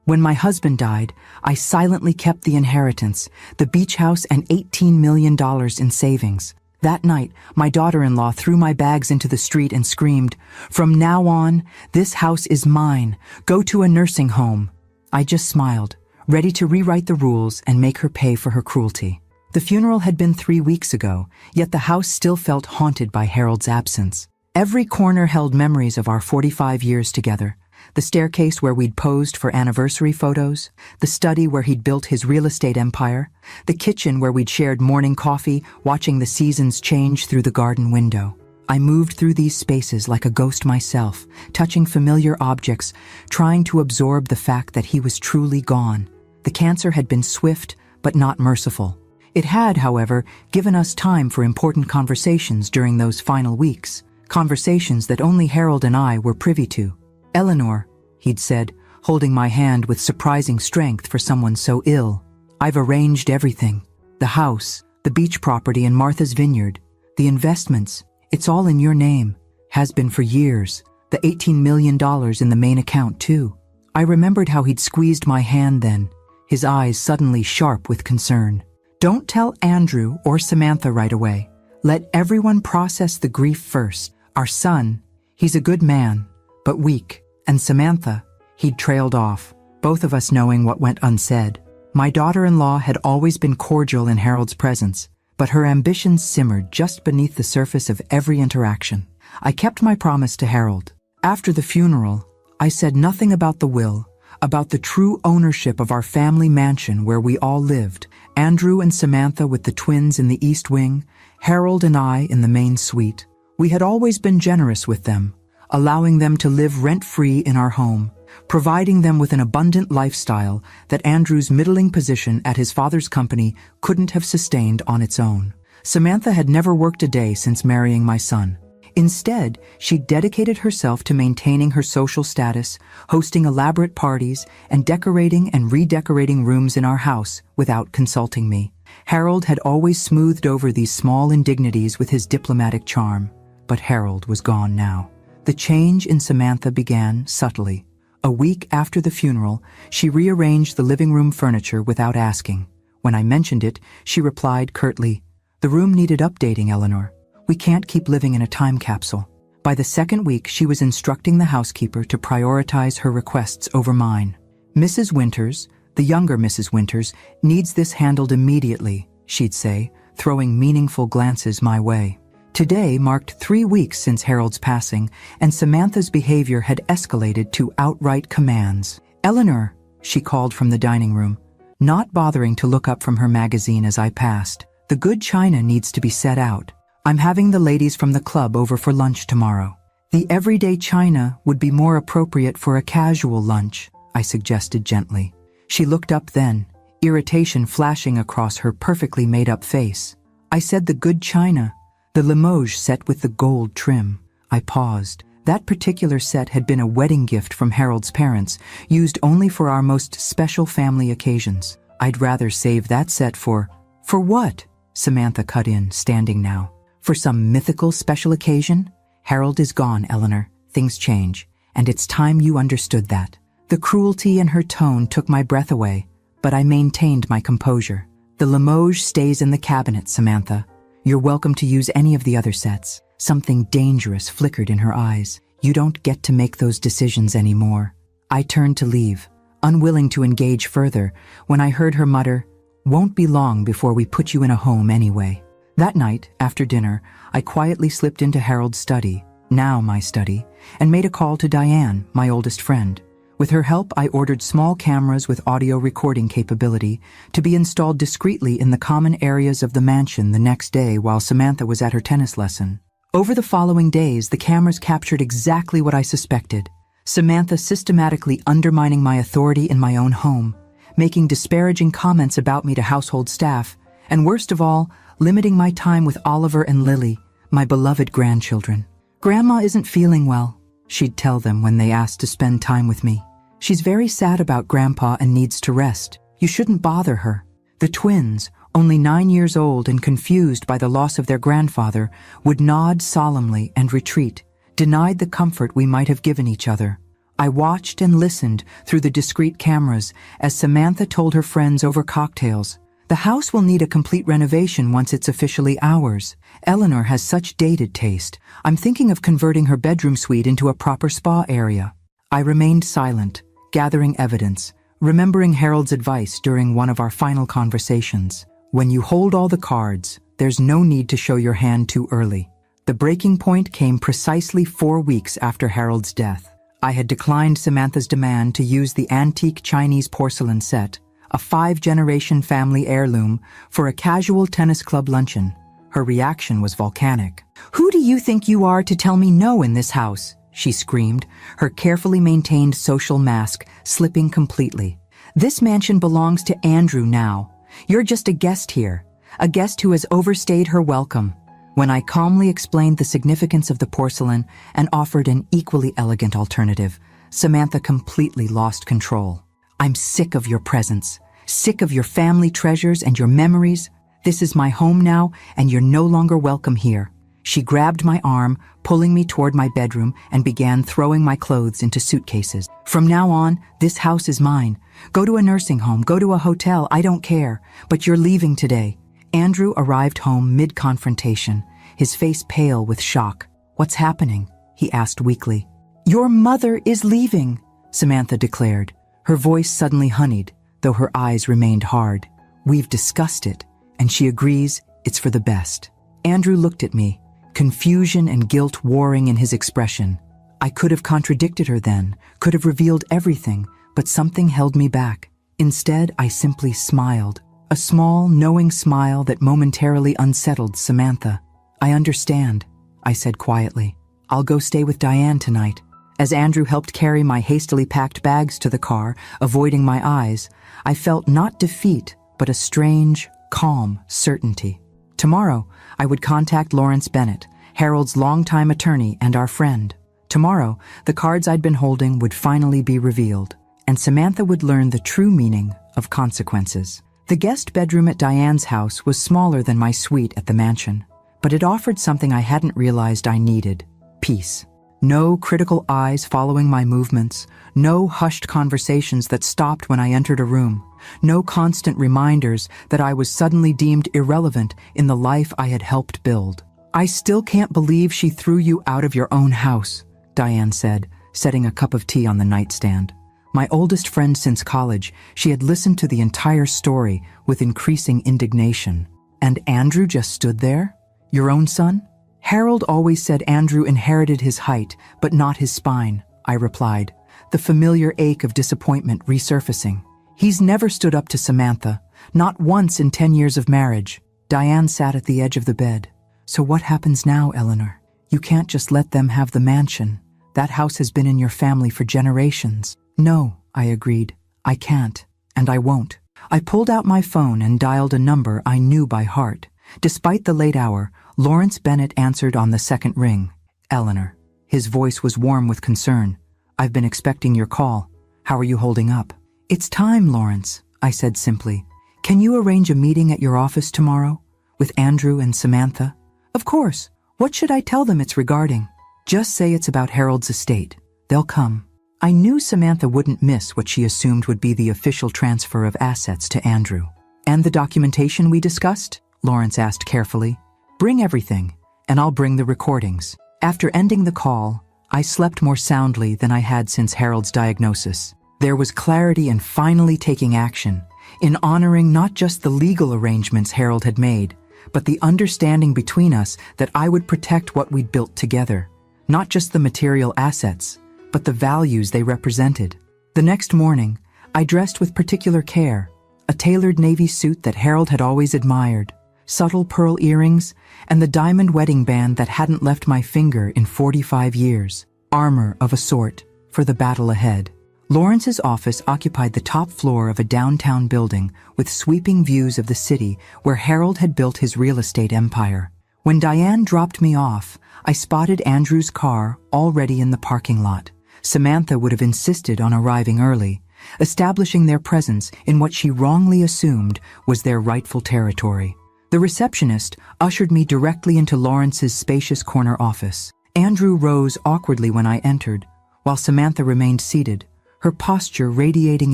When my husband died, I silently kept the inheritance, the beach house and $18 million in savings. That night, my daughter-in-law threw my bags into the street and screamed, "From now on, this house is mine. Go to a nursing home." I just smiled, ready to rewrite the rules and make her pay for her cruelty. The funeral had been 3 weeks ago, yet the house still felt haunted by Harold's absence. Every corner held memories of our 45 years together. The staircase where we'd posed for anniversary photos, the study where he'd built his real estate empire, the kitchen where we'd shared morning coffee, watching the seasons change through the garden window. I moved through these spaces like a ghost myself, touching familiar objects, trying to absorb the fact that he was truly gone. The cancer had been swift, but not merciful. It had, however, given us time for important conversations during those final weeks, conversations that only Harold and I were privy to. "Eleanor," he'd said, holding my hand with surprising strength for someone so ill, "I've arranged everything. The house, the beach property in Martha's Vineyard, the investments, it's all in your name. Has been for years. The $18 million in the main account, too." I remembered how he'd squeezed my hand then, his eyes suddenly sharp with concern. "Don't tell Andrew or Samantha right away. Let everyone process the grief first. Our son, he's a good man, but weak. And Samantha," he'd trailed off, both of us knowing what went unsaid. My daughter-in-law had always been cordial in Harold's presence, but her ambitions simmered just beneath the surface of every interaction. I kept my promise to Harold. After the funeral, I said nothing about the will, about the true ownership of our family mansion where we all lived, Andrew and Samantha with the twins in the East Wing, Harold and I in the main suite. We had always been generous with them, allowing them to live rent-free in our home, providing them with an abundant lifestyle that Andrew's middling position at his father's company couldn't have sustained on its own. Samantha had never worked a day since marrying my son. Instead, she dedicated herself to maintaining her social status, hosting elaborate parties, and decorating and redecorating rooms in our house without consulting me. Harold had always smoothed over these small indignities with his diplomatic charm, but Harold was gone now. The change in Samantha began subtly. A week after the funeral, she rearranged the living room furniture without asking. When I mentioned it, she replied curtly, "The room needed updating, Eleanor. We can't keep living in a time capsule." By the second week, she was instructing the housekeeper to prioritize her requests over mine. "Mrs. Winters, the younger Mrs. Winters, needs this handled immediately," she'd say, throwing meaningful glances my way. Today marked 3 weeks since Harold's passing, and Samantha's behavior had escalated to outright commands. "Eleanor," she called from the dining room, not bothering to look up from her magazine as I passed, "the good china needs to be set out. I'm having the ladies from the club over for lunch tomorrow." "The everyday china would be more appropriate for a casual lunch," I suggested gently. She looked up then, irritation flashing across her perfectly made-up face. "I said the good china. The Limoges set with the gold trim." I paused. That particular set had been a wedding gift from Harold's parents, used only for our most special family occasions. "I'd rather save that set for..." "For what?" Samantha cut in, standing now. "For some mythical special occasion? Harold is gone, Eleanor. Things change, and it's time you understood that." The cruelty in her tone took my breath away, but I maintained my composure. "The Limoges stays in the cabinet, Samantha. You're welcome to use any of the other sets." Something dangerous flickered in her eyes. "You don't get to make those decisions anymore." I turned to leave, unwilling to engage further, when I heard her mutter, "Won't be long before we put you in a home anyway." That night, after dinner, I quietly slipped into Harold's study, now my study, and made a call to Diane, my oldest friend. With her help, I ordered small cameras with audio recording capability to be installed discreetly in the common areas of the mansion the next day while Samantha was at her tennis lesson. Over the following days, the cameras captured exactly what I suspected: Samantha systematically undermining my authority in my own home, making disparaging comments about me to household staff, and worst of all, limiting my time with Oliver and Lily, my beloved grandchildren. "Grandma isn't feeling well," she'd tell them when they asked to spend time with me. "She's very sad about Grandpa and needs to rest. You shouldn't bother her." The twins, only 9 years old and confused by the loss of their grandfather, would nod solemnly and retreat, denied the comfort we might have given each other. I watched and listened through the discreet cameras as Samantha told her friends over cocktails, "The house will need a complete renovation once it's officially ours. Eleanor has such dated taste. I'm thinking of converting her bedroom suite into a proper spa area." I remained silent, gathering evidence, remembering Harold's advice during one of our final conversations. When you hold all the cards, there's no need to show your hand too early. The breaking point came precisely 4 weeks after Harold's death. I had declined Samantha's demand to use the antique Chinese porcelain set, a 5-generation family heirloom, for a casual tennis club luncheon. Her reaction was volcanic. "Who do you think you are to tell me no in this house?" she screamed, her carefully maintained social mask slipping completely. "This mansion belongs to Andrew now. You're just a guest here, a guest who has overstayed her welcome." When I calmly explained the significance of the porcelain and offered an equally elegant alternative, Samantha completely lost control. "I'm sick of your presence, sick of your family treasures and your memories. This is my home now, and you're no longer welcome here." She grabbed my arm, pulling me toward my bedroom, and began throwing my clothes into suitcases. "From now on, this house is mine. Go to a nursing home, go to a hotel, I don't care. But you're leaving today." Andrew arrived home mid-confrontation, his face pale with shock. "What's happening?" he asked weakly. "Your mother is leaving," Samantha declared, her voice suddenly honeyed, though her eyes remained hard. "We've discussed it, and she agrees it's for the best." Andrew looked at me, confusion and guilt warring in his expression. I could have contradicted her then, could have revealed everything, but something held me back. Instead, I simply smiled, a small, knowing smile that momentarily unsettled Samantha. "I understand," I said quietly. "I'll go stay with Diane tonight." As Andrew helped carry my hastily packed bags to the car, avoiding my eyes, I felt not defeat, but a strange, calm certainty. Tomorrow, I would contact Lawrence Bennett, Harold's longtime attorney and our friend. Tomorrow, the cards I'd been holding would finally be revealed, and Samantha would learn the true meaning of consequences. The guest bedroom at Diane's house was smaller than my suite at the mansion, but it offered something I hadn't realized I needed: peace. No critical eyes following my movements, no hushed conversations that stopped when I entered a room, no constant reminders that I was suddenly deemed irrelevant in the life I had helped build. "I still can't believe she threw you out of your own house," Diane said, setting a cup of tea on the nightstand. My oldest friend since college, she had listened to the entire story with increasing indignation. "And Andrew just stood there? Your own son?" "Harold always said Andrew inherited his height, but not his spine," I replied, the familiar ache of disappointment resurfacing. "He's never stood up to Samantha, not once in 10 years of marriage." Diane sat at the edge of the bed. "So what happens now, Eleanor? You can't just let them have the mansion. That house has been in your family for generations." "No," I agreed. "I can't, and I won't." I pulled out my phone and dialed a number I knew by heart. Despite the late hour, Lawrence Bennett answered on the second ring. "Eleanor." His voice was warm with concern. "I've been expecting your call. How are you holding up?" "It's time, Lawrence," I said simply. "Can you arrange a meeting at your office tomorrow? With Andrew and Samantha?" "Of course. What should I tell them it's regarding?" "Just say it's about Harold's estate. They'll come." I knew Samantha wouldn't miss what she assumed would be the official transfer of assets to Andrew. "And the documentation we discussed?" Lawrence asked carefully. "Bring everything, and I'll bring the recordings." After ending the call, I slept more soundly than I had since Harold's diagnosis. There was clarity in finally taking action, in honoring not just the legal arrangements Harold had made, but the understanding between us that I would protect what we'd built together, not just the material assets, but the values they represented. The next morning, I dressed with particular care, a tailored navy suit that Harold had always admired, subtle pearl earrings, and the diamond wedding band that hadn't left my finger in 45 years. Armor of a sort for the battle ahead. Lawrence's office occupied the top floor of a downtown building with sweeping views of the city where Harold had built his real estate empire. When Diane dropped me off, I spotted Andrew's car already in the parking lot. Samantha would have insisted on arriving early, establishing their presence in what she wrongly assumed was their rightful territory. The receptionist ushered me directly into Lawrence's spacious corner office. Andrew rose awkwardly when I entered, while Samantha remained seated, her posture radiating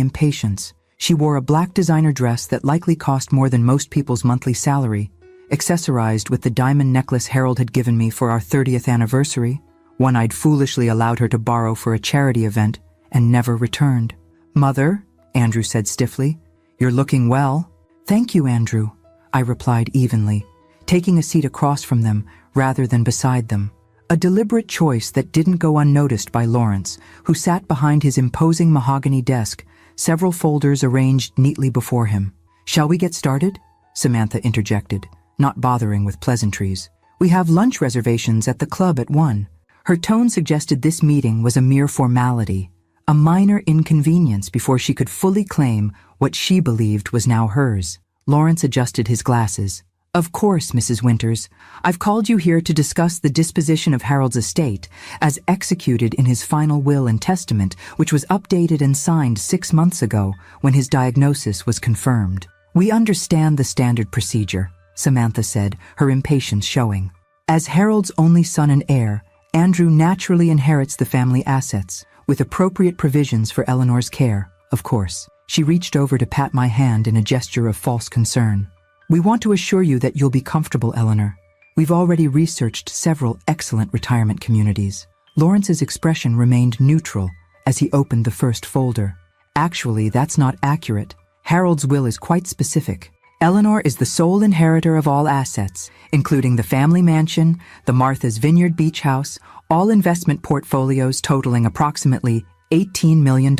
impatience. She wore a black designer dress that likely cost more than most people's monthly salary, accessorized with the diamond necklace Harold had given me for our 30th anniversary, one I'd foolishly allowed her to borrow for a charity event and never returned. "Mother," Andrew said stiffly, "you're looking well." "Thank you, Andrew," I replied evenly, taking a seat across from them rather than beside them. A deliberate choice that didn't go unnoticed by Lawrence, who sat behind his imposing mahogany desk, several folders arranged neatly before him. "Shall we get started?" Samantha interjected, not bothering with pleasantries. "We have lunch reservations at the club at 1. Her tone suggested this meeting was a mere formality, a minor inconvenience before she could fully claim what she believed was now hers. Lawrence adjusted his glasses. "Of course, Mrs. Winters. I've called you here to discuss the disposition of Harold's estate as executed in his final will and testament, which was updated and signed 6 months ago when his diagnosis was confirmed." "We understand the standard procedure," Samantha said, her impatience showing. "As Harold's only son and heir, Andrew naturally inherits the family assets, with appropriate provisions for Eleanor's care, of course." She reached over to pat my hand in a gesture of false concern. "We want to assure you that you'll be comfortable, Eleanor. We've already researched several excellent retirement communities." Lawrence's expression remained neutral as he opened the first folder. "Actually, that's not accurate. Harold's will is quite specific. Eleanor is the sole inheritor of all assets, including the family mansion, the Martha's Vineyard beach house, all investment portfolios totaling approximately $18 million,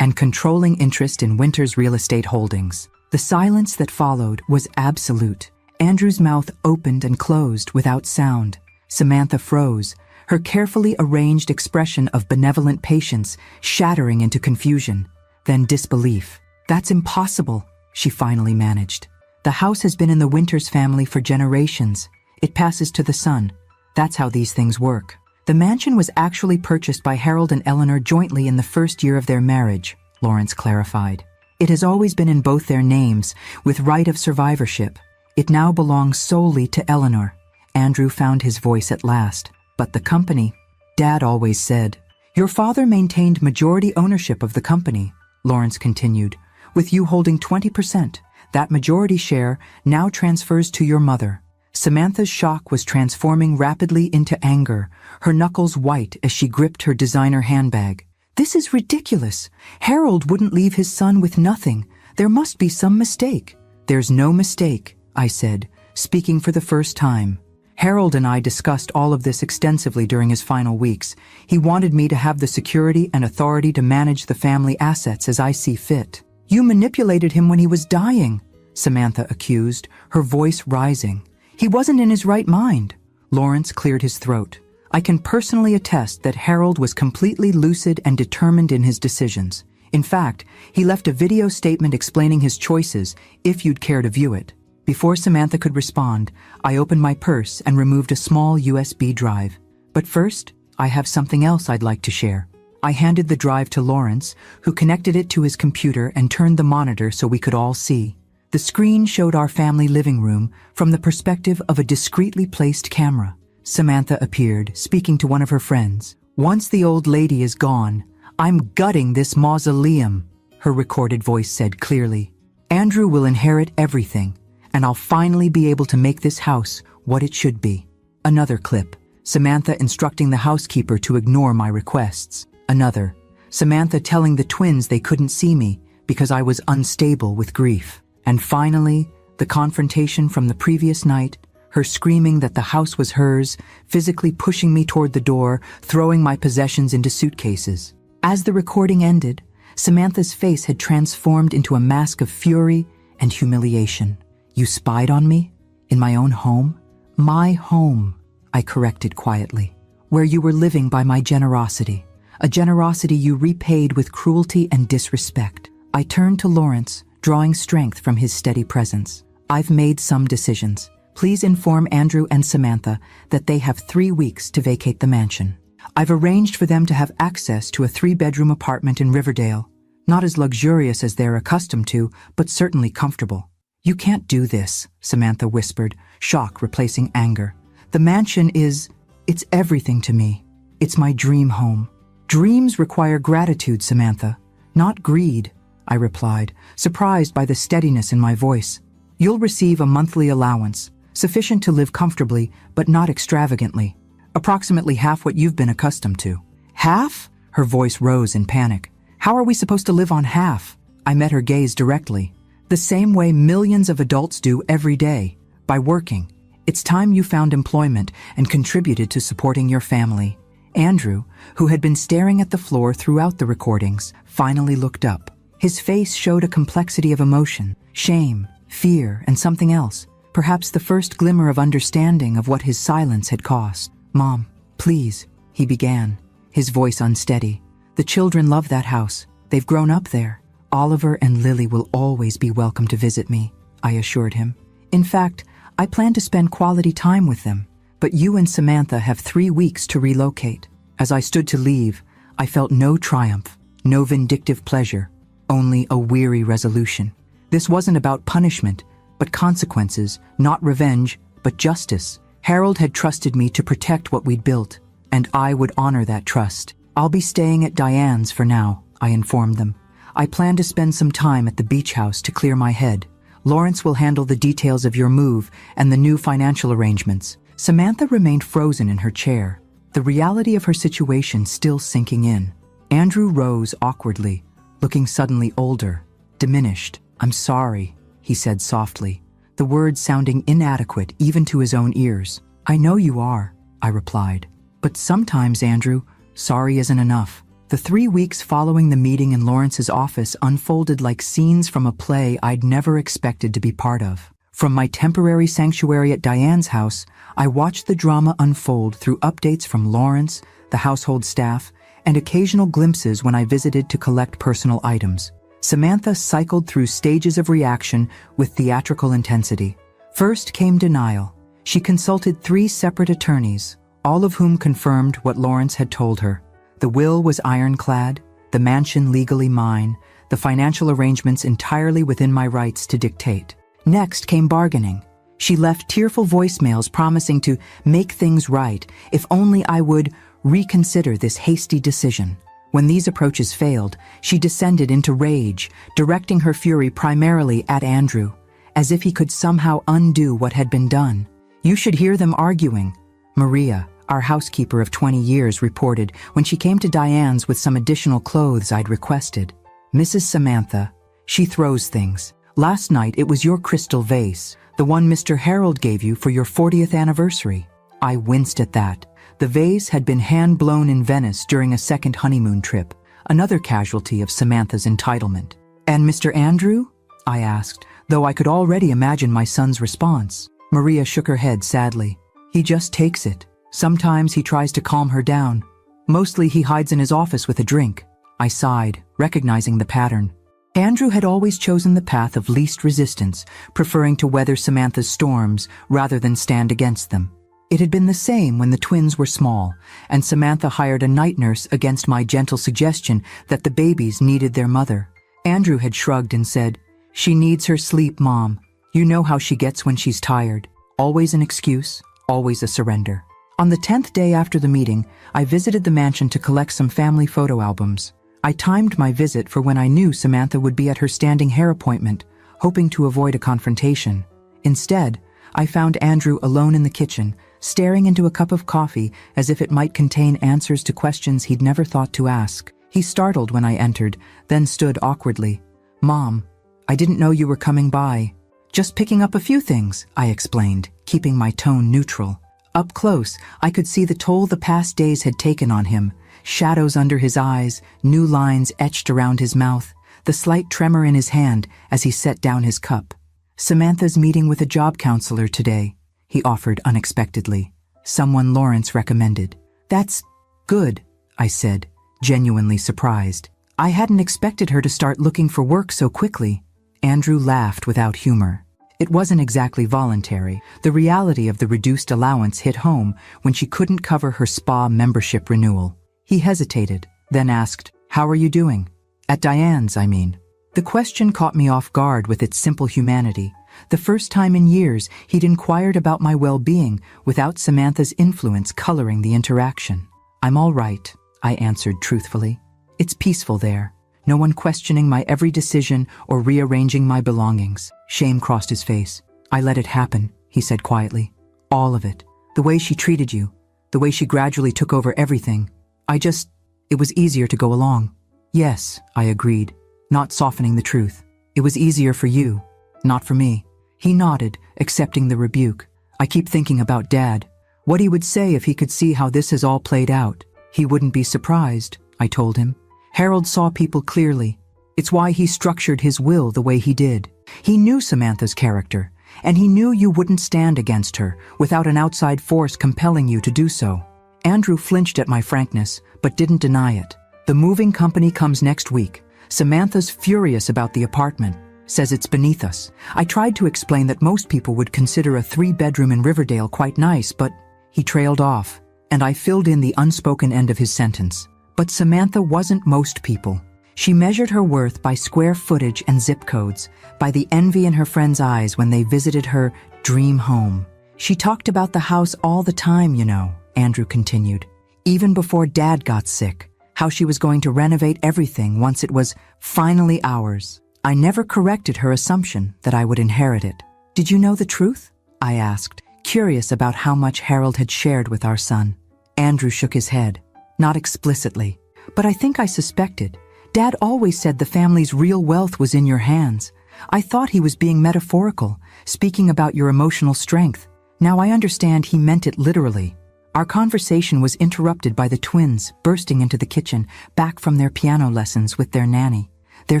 and controlling interest in Winters' real estate holdings." The silence that followed was absolute. Andrew's mouth opened and closed without sound. Samantha froze, her carefully arranged expression of benevolent patience shattering into confusion, then disbelief. "That's impossible," she finally managed. "The house has been in the Winters family for generations. It passes to the son. That's how these things work." "The mansion was actually purchased by Harold and Eleanor jointly in the first year of their marriage," Lawrence clarified. "It has always been in both their names, with right of survivorship. It now belongs solely to Eleanor." Andrew found his voice at last. "But the company," Dad always said. "Your father maintained majority ownership of the company," Lawrence continued, "with you holding 20%. That majority share now transfers to your mother." Samantha's shock was transforming rapidly into anger, her knuckles white as she gripped her designer handbag. "This is ridiculous. Harold wouldn't leave his son with nothing. There must be some mistake." "There's no mistake," I said, speaking for the first time. "Harold and I discussed all of this extensively during his final weeks. He wanted me to have the security and authority to manage the family assets as I see fit." "You manipulated him when he was dying," Samantha accused, her voice rising. "He wasn't in his right mind." Lawrence cleared his throat. "I can personally attest that Harold was completely lucid and determined in his decisions. In fact, he left a video statement explaining his choices, if you'd care to view it." Before Samantha could respond, I opened my purse and removed a small USB drive. "But first, I have something else I'd like to share." I handed the drive to Lawrence, who connected it to his computer and turned the monitor so we could all see. The screen showed our family living room from the perspective of a discreetly placed camera. Samantha appeared, speaking to one of her friends. "Once the old lady is gone, I'm gutting this mausoleum," her recorded voice said clearly. "Andrew will inherit everything, and I'll finally be able to make this house what it should be." Another clip, Samantha instructing the housekeeper to ignore my requests. Another, Samantha telling the twins they couldn't see me because I was unstable with grief. And finally, the confrontation from the previous night, her screaming that the house was hers, physically pushing me toward the door, throwing my possessions into suitcases. As the recording ended, Samantha's face had transformed into a mask of fury and humiliation. "You spied on me? In my own home?" "My home," I corrected quietly, "where you were living by my generosity, a generosity you repaid with cruelty and disrespect." I turned to Lawrence, drawing strength from his steady presence. "I've made some decisions. Please inform Andrew and Samantha that they have 3 weeks to vacate the mansion. I've arranged for them to have access to a 3-bedroom apartment in Riverdale. Not as luxurious as they're accustomed to, but certainly comfortable." "You can't do this," Samantha whispered, shock replacing anger. "The mansion it's everything to me. It's my dream home. Dreams require gratitude, Samantha, not greed, I replied, surprised by the steadiness in my voice. You'll receive a monthly allowance, sufficient to live comfortably, but not extravagantly. Approximately half what you've been accustomed to. Half? Her voice rose in panic. How are we supposed to live on half? I met her gaze directly. The same way millions of adults do every day, by working. It's time you found employment and contributed to supporting your family. Andrew, who had been staring at the floor throughout the recordings, finally looked up. His face showed a complexity of emotion, shame, fear, and something else, perhaps the first glimmer of understanding of what his silence had cost. Mom, please, he began, his voice unsteady. The children love that house. They've grown up there. Oliver and Lily will always be welcome to visit me, I assured him. In fact, I plan to spend quality time with them, but you and Samantha have 3 weeks to relocate. As I stood to leave, I felt no triumph, no vindictive pleasure, only a weary resolution. This wasn't about punishment, but consequences, not revenge, but justice. Harold had trusted me to protect what we'd built, and I would honor that trust. I'll be staying at Diane's for now, I informed them. I plan to spend some time at the beach house to clear my head. Lawrence will handle the details of your move and the new financial arrangements. Samantha remained frozen in her chair, the reality of her situation still sinking in. Andrew rose awkwardly, looking suddenly older, diminished. I'm sorry, he said softly, the words sounding inadequate even to his own ears. I know you are, I replied. But sometimes, Andrew, sorry isn't enough. The 3 weeks following the meeting in Lawrence's office unfolded like scenes from a play I'd never expected to be part of. From my temporary sanctuary at Diane's house, I watched the drama unfold through updates from Lawrence, the household staff, and occasional glimpses when I visited to collect personal items. Samantha cycled through stages of reaction with theatrical intensity. First came denial. She consulted 3 separate attorneys, all of whom confirmed what Lawrence had told her. The will was ironclad, the mansion legally mine, the financial arrangements entirely within my rights to dictate. Next came bargaining. She left tearful voicemails promising to make things right if only I would reconsider this hasty decision. When these approaches failed, she descended into rage, directing her fury primarily at Andrew, as if he could somehow undo what had been done. You should hear them arguing. Maria, our housekeeper of 20 years, reported when she came to Diane's with some additional clothes I'd requested. Mrs. Samantha, she throws things. Last night it was your crystal vase, the one Mr. Harold gave you for your 40th anniversary. I winced at that. The vase had been hand-blown in Venice during a second honeymoon trip, another casualty of Samantha's entitlement. And Mr. Andrew? I asked, though I could already imagine my son's response. Maria shook her head sadly. He just takes it. Sometimes he tries to calm her down. Mostly he hides in his office with a drink. I sighed, recognizing the pattern. Andrew had always chosen the path of least resistance, preferring to weather Samantha's storms rather than stand against them. It had been the same when the twins were small, and Samantha hired a night nurse against my gentle suggestion that the babies needed their mother. Andrew had shrugged and said, "She needs her sleep, Mom. You know how she gets when she's tired. Always an excuse, always a surrender." On the 10th day after the meeting, I visited the mansion to collect some family photo albums. I timed my visit for when I knew Samantha would be at her standing hair appointment, hoping to avoid a confrontation. Instead, I found Andrew alone in the kitchen, staring into a cup of coffee as if it might contain answers to questions he'd never thought to ask. He startled when I entered, then stood awkwardly. "Mom, I didn't know you were coming by." "Just picking up a few things," I explained, keeping my tone neutral. Up close, I could see the toll the past days had taken on him. Shadows under his eyes, new lines etched around his mouth, the slight tremor in his hand as he set down his cup. "Samantha's meeting with a job counselor today," he offered unexpectedly. "Someone Lawrence recommended." "That's good," I said, genuinely surprised. I hadn't expected her to start looking for work so quickly. Andrew laughed without humor. It wasn't exactly voluntary. The reality of the reduced allowance hit home when she couldn't cover her spa membership renewal. He hesitated, then asked, "How are you doing?" "At Diane's, I mean." The question caught me off guard with its simple humanity. The first time in years he'd inquired about my well-being without Samantha's influence coloring the interaction. "I'm all right," I answered truthfully. It's peaceful there. No one questioning my every decision or rearranging my belongings. Shame crossed his face. I let it happen, he said quietly. All of it. The way she treated you. The way she gradually took over everything. It was easier to go along. Yes, I agreed, not softening the truth. It was easier for you, not for me. He nodded, accepting the rebuke. I keep thinking about Dad. What he would say if he could see how this has all played out. He wouldn't be surprised, I told him. Harold saw people clearly. It's why he structured his will the way he did. He knew Samantha's character, and he knew you wouldn't stand against her without an outside force compelling you to do so. Andrew flinched at my frankness, but didn't deny it. The moving company comes next week. Samantha's furious about the apartment, says it's beneath us. I tried to explain that most people would consider a 3-bedroom in Riverdale quite nice, but he trailed off, and I filled in the unspoken end of his sentence. But Samantha wasn't most people. She measured her worth by square footage and zip codes, by the envy in her friends' eyes when they visited her dream home. She talked about the house all the time, you know, Andrew continued. Even before Dad got sick, how she was going to renovate everything once it was finally ours. I never corrected her assumption that I would inherit it. Did you know the truth? I asked, curious about how much Harold had shared with our son. Andrew shook his head. Not explicitly, but I think I suspected. Dad always said the family's real wealth was in your hands. I thought he was being metaphorical, speaking about your emotional strength. Now I understand he meant it literally. Our conversation was interrupted by the twins bursting into the kitchen, back from their piano lessons with their nanny. Their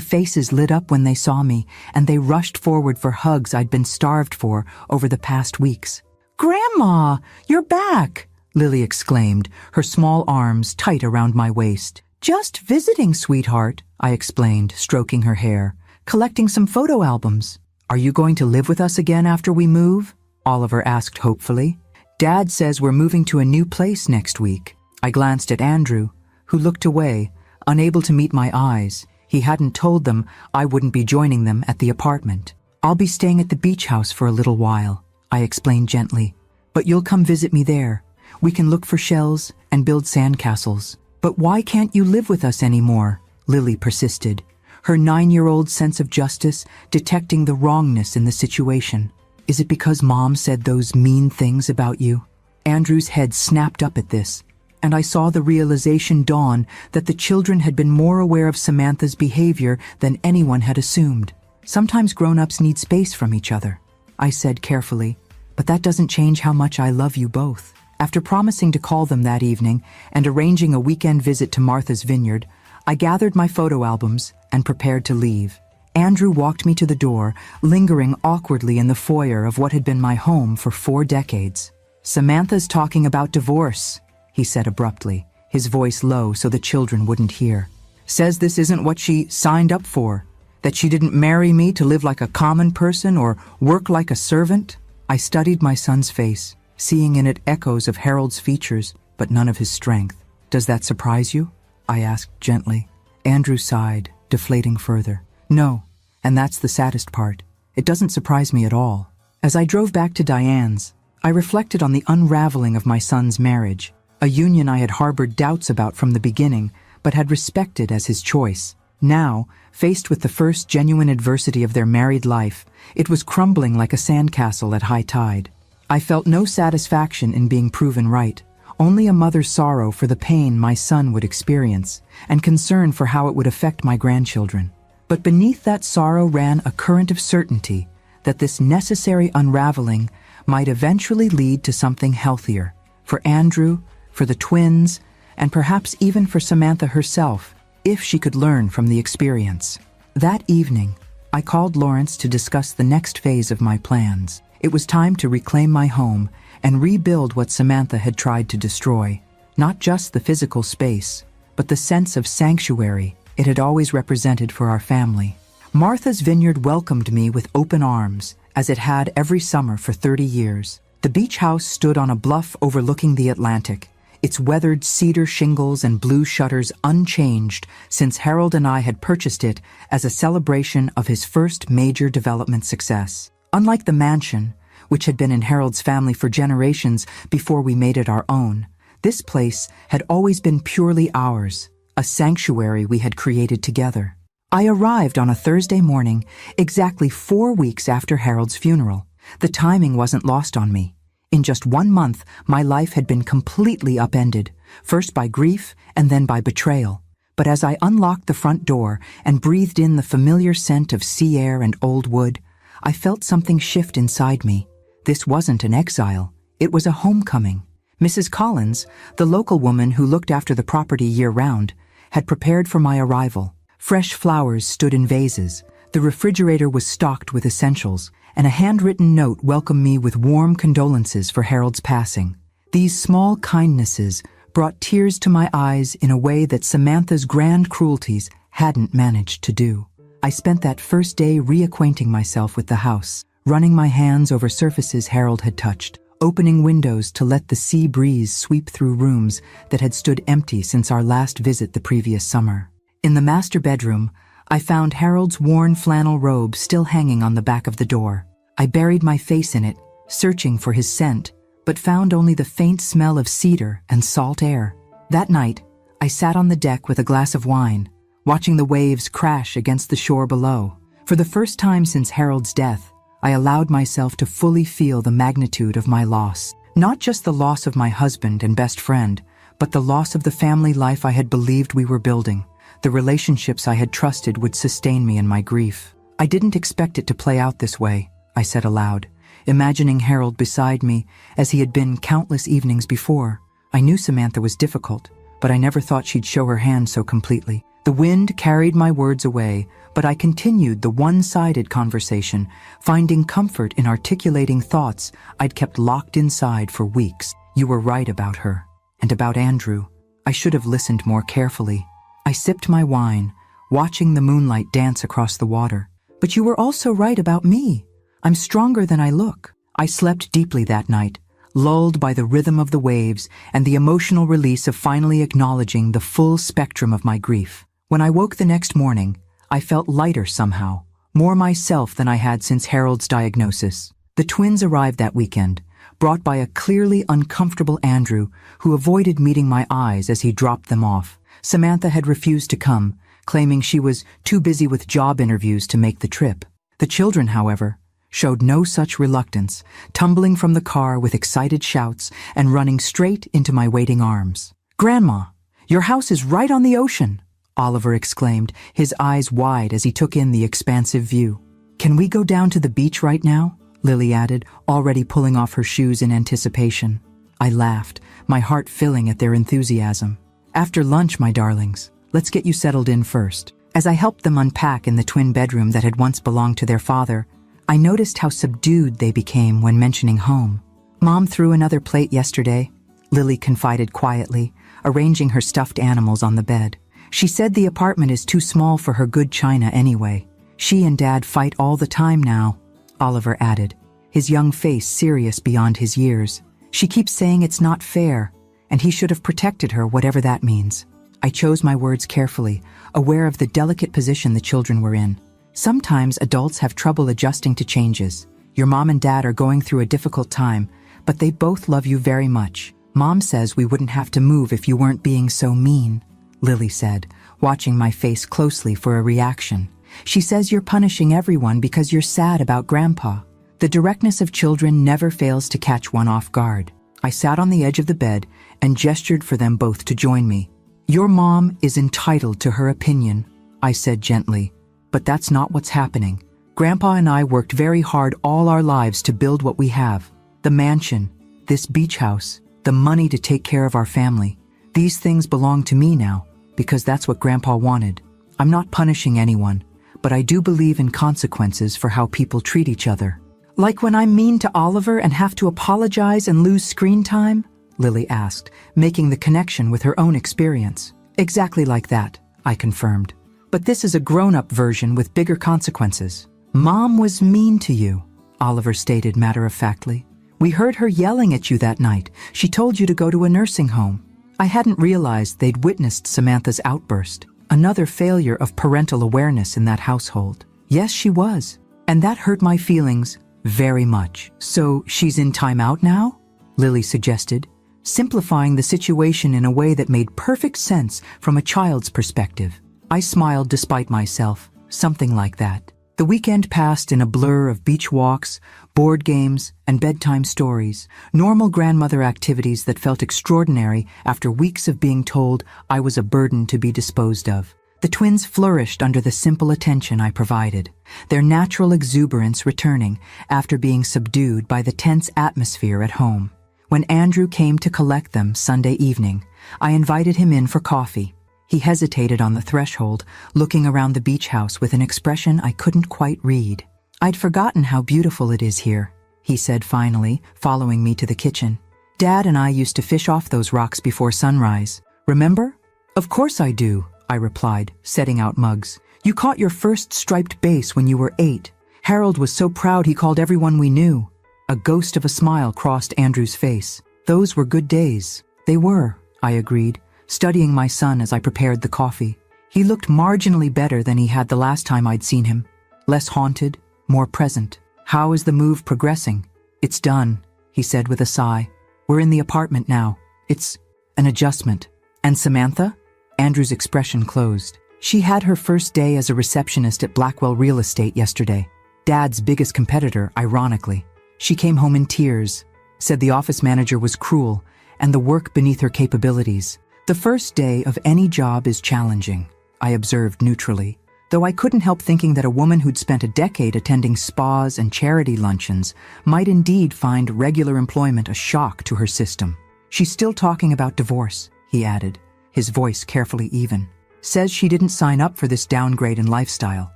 faces lit up when they saw me, and they rushed forward for hugs I'd been starved for over the past weeks. "Grandma, you're back!" Lily exclaimed, her small arms tight around my waist. "Just visiting, sweetheart," I explained, stroking her hair. "Collecting some photo albums." "Are you going to live with us again after we move?" Oliver asked hopefully. "Dad says we're moving to a new place next week." I glanced at Andrew, who looked away, unable to meet my eyes. He hadn't told them I wouldn't be joining them at the apartment. "I'll be staying at the beach house for a little while," I explained gently. "But you'll come visit me there. We can look for shells and build sandcastles." "But why can't you live with us anymore?" Lily persisted, her 9-year-old sense of justice detecting the wrongness in the situation. "Is it because Mom said those mean things about you?" Andrew's head snapped up at this, and I saw the realization dawn that the children had been more aware of Samantha's behavior than anyone had assumed. "Sometimes grown-ups need space from each other," I said carefully, "but that doesn't change how much I love you both." After promising to call them that evening and arranging a weekend visit to Martha's Vineyard, I gathered my photo albums and prepared to leave. Andrew walked me to the door, lingering awkwardly in the foyer of what had been my home for 4 decades. "Samantha's talking about divorce," he said abruptly, his voice low so the children wouldn't hear. "Says this isn't what she signed up for, that she didn't marry me to live like a common person or work like a servant." I studied my son's face, seeing in it echoes of Harold's features, but none of his strength. "Does that surprise you?" I asked gently. Andrew sighed, deflating further. "No, and that's the saddest part. It doesn't surprise me at all." As I drove back to Diane's, I reflected on the unraveling of my son's marriage, a union I had harbored doubts about from the beginning, but had respected as his choice. Now, faced with the first genuine adversity of their married life, it was crumbling like a sandcastle at high tide. I felt no satisfaction in being proven right, only a mother's sorrow for the pain my son would experience, and concern for how it would affect my grandchildren. But beneath that sorrow ran a current of certainty that this necessary unraveling might eventually lead to something healthier, for Andrew, for the twins, and perhaps even for Samantha herself, if she could learn from the experience. That evening, I called Lawrence to discuss the next phase of my plans. It was time to reclaim my home and rebuild what Samantha had tried to destroy. Not just the physical space, but the sense of sanctuary it had always represented for our family. Martha's Vineyard welcomed me with open arms, as it had every summer for 30 years. The beach house stood on a bluff overlooking the Atlantic, its weathered cedar shingles and blue shutters unchanged since Harold and I had purchased it as a celebration of his first major development success. Unlike the mansion, which had been in Harold's family for generations before we made it our own, This place had always been purely ours, a sanctuary we had created together. I arrived on a Thursday morning, exactly 4 weeks after Harold's funeral. The timing wasn't lost on me. In just 1 month, my life had been completely upended, first by grief and then by betrayal. But as I unlocked the front door and breathed in the familiar scent of sea air and old wood, I felt something shift inside me. This wasn't an exile, it was a homecoming. Mrs. Collins, the local woman who looked after the property year-round, had prepared for my arrival. Fresh flowers stood in vases, the refrigerator was stocked with essentials, and a handwritten note welcomed me with warm condolences for Harold's passing. These small kindnesses brought tears to my eyes in a way that Samantha's grand cruelties hadn't managed to do. I spent that first day reacquainting myself with the house, running my hands over surfaces Harold had touched, opening windows to let the sea breeze sweep through rooms that had stood empty since our last visit the previous summer. In the master bedroom, I found Harold's worn flannel robe still hanging on the back of the door. I buried my face in it, searching for his scent, but found only the faint smell of cedar and salt air. That night, I sat on the deck with a glass of wine, watching the waves crash against the shore below. For the first time since Harold's death, I allowed myself to fully feel the magnitude of my loss. Not just the loss of my husband and best friend, but the loss of the family life I had believed we were building. The relationships I had trusted would sustain me in my grief. I didn't expect it to play out this way, I said aloud, imagining Harold beside me as he had been countless evenings before. I knew Samantha was difficult, but I never thought she'd show her hand so completely. The wind carried my words away, but I continued the one-sided conversation, finding comfort in articulating thoughts I'd kept locked inside for weeks. You were right about her, and about Andrew. I should have listened more carefully. I sipped my wine, watching the moonlight dance across the water. But you were also right about me. I'm stronger than I look. I slept deeply that night, lulled by the rhythm of the waves and the emotional release of finally acknowledging the full spectrum of my grief. When I woke the next morning, I felt lighter somehow, more myself than I had since Harold's diagnosis. The twins arrived that weekend, brought by a clearly uncomfortable Andrew who avoided meeting my eyes as he dropped them off. Samantha had refused to come, claiming she was too busy with job interviews to make the trip. The children, however, showed no such reluctance, tumbling from the car with excited shouts and running straight into my waiting arms. "Grandma, your house is right on the ocean," Oliver exclaimed, his eyes wide as he took in the expansive view. "Can we go down to the beach right now?" Lily added, already pulling off her shoes in anticipation. I laughed, my heart filling at their enthusiasm. "After lunch, my darlings. Let's get you settled in first." As I helped them unpack in the twin bedroom that had once belonged to their father, I noticed how subdued they became when mentioning home. "Mom threw another plate yesterday," Lily confided quietly, arranging her stuffed animals on the bed. "She said the apartment is too small for her good china anyway. She and Dad fight all the time now," Oliver added, his young face serious beyond his years. "She keeps saying it's not fair, and he should have protected her, whatever that means." I chose my words carefully, aware of the delicate position the children were in. Sometimes adults have trouble adjusting to changes. Your mom and dad are going through a difficult time, but they both love you very much. Mom says we wouldn't have to move if you weren't being so mean, Lily said, watching my face closely for a reaction. She says you're punishing everyone because you're sad about Grandpa. The directness of children never fails to catch one off guard. I sat on the edge of the bed and gestured for them both to join me. "Your mom is entitled to her opinion," I said gently, "but that's not what's happening. Grandpa and I worked very hard all our lives to build what we have. The mansion, this beach house, the money to take care of our family. These things belong to me now, because that's what Grandpa wanted. I'm not punishing anyone, but I do believe in consequences for how people treat each other." "Like when I'm mean to Oliver and have to apologize and lose screen time?" Lily asked, making the connection with her own experience. "Exactly like that," I confirmed. "But this is a grown-up version with bigger consequences." "Mom was mean to you," Oliver stated matter-of-factly. "We heard her yelling at you that night. She told you to go to a nursing home." I hadn't realized they'd witnessed Samantha's outburst, another failure of parental awareness in that household. Yes, she was, and that hurt my feelings very much. "So she's in timeout now?" Lily suggested, simplifying the situation in a way that made perfect sense from a child's perspective. I smiled despite myself, something like that. The weekend passed in a blur of beach walks, board games, and bedtime stories, normal grandmother activities that felt extraordinary after weeks of being told I was a burden to be disposed of. The twins flourished under the simple attention I provided, their natural exuberance returning after being subdued by the tense atmosphere at home. When Andrew came to collect them Sunday evening, I invited him in for coffee. He hesitated on the threshold, looking around the beach house with an expression I couldn't quite read. "I'd forgotten how beautiful it is here," he said finally, following me to the kitchen. "Dad and I used to fish off those rocks before sunrise. Remember?" "Of course I do," I replied, setting out mugs. "You caught your first striped bass when you were 8. Harold was so proud he called everyone we knew." A ghost of a smile crossed Andrew's face. "Those were good days." "They were," I agreed, studying my son as I prepared the coffee. He looked marginally better than he had the last time I'd seen him. Less haunted, more present. "How is the move progressing?" "It's done," he said with a sigh. "We're in the apartment now. It's an adjustment." "And Samantha?" Andrew's expression closed. "She had her first day as a receptionist at Blackwell Real Estate yesterday. Dad's biggest competitor, ironically. She came home in tears, said the office manager was cruel, and the work beneath her capabilities. The first day of any job is challenging, I observed neutrally, though I couldn't help thinking that a woman who'd spent a decade attending spas and charity luncheons might indeed find regular employment a shock to her system. "She's still talking about divorce," he added, his voice carefully even. "Says she didn't sign up for this downgrade in lifestyle,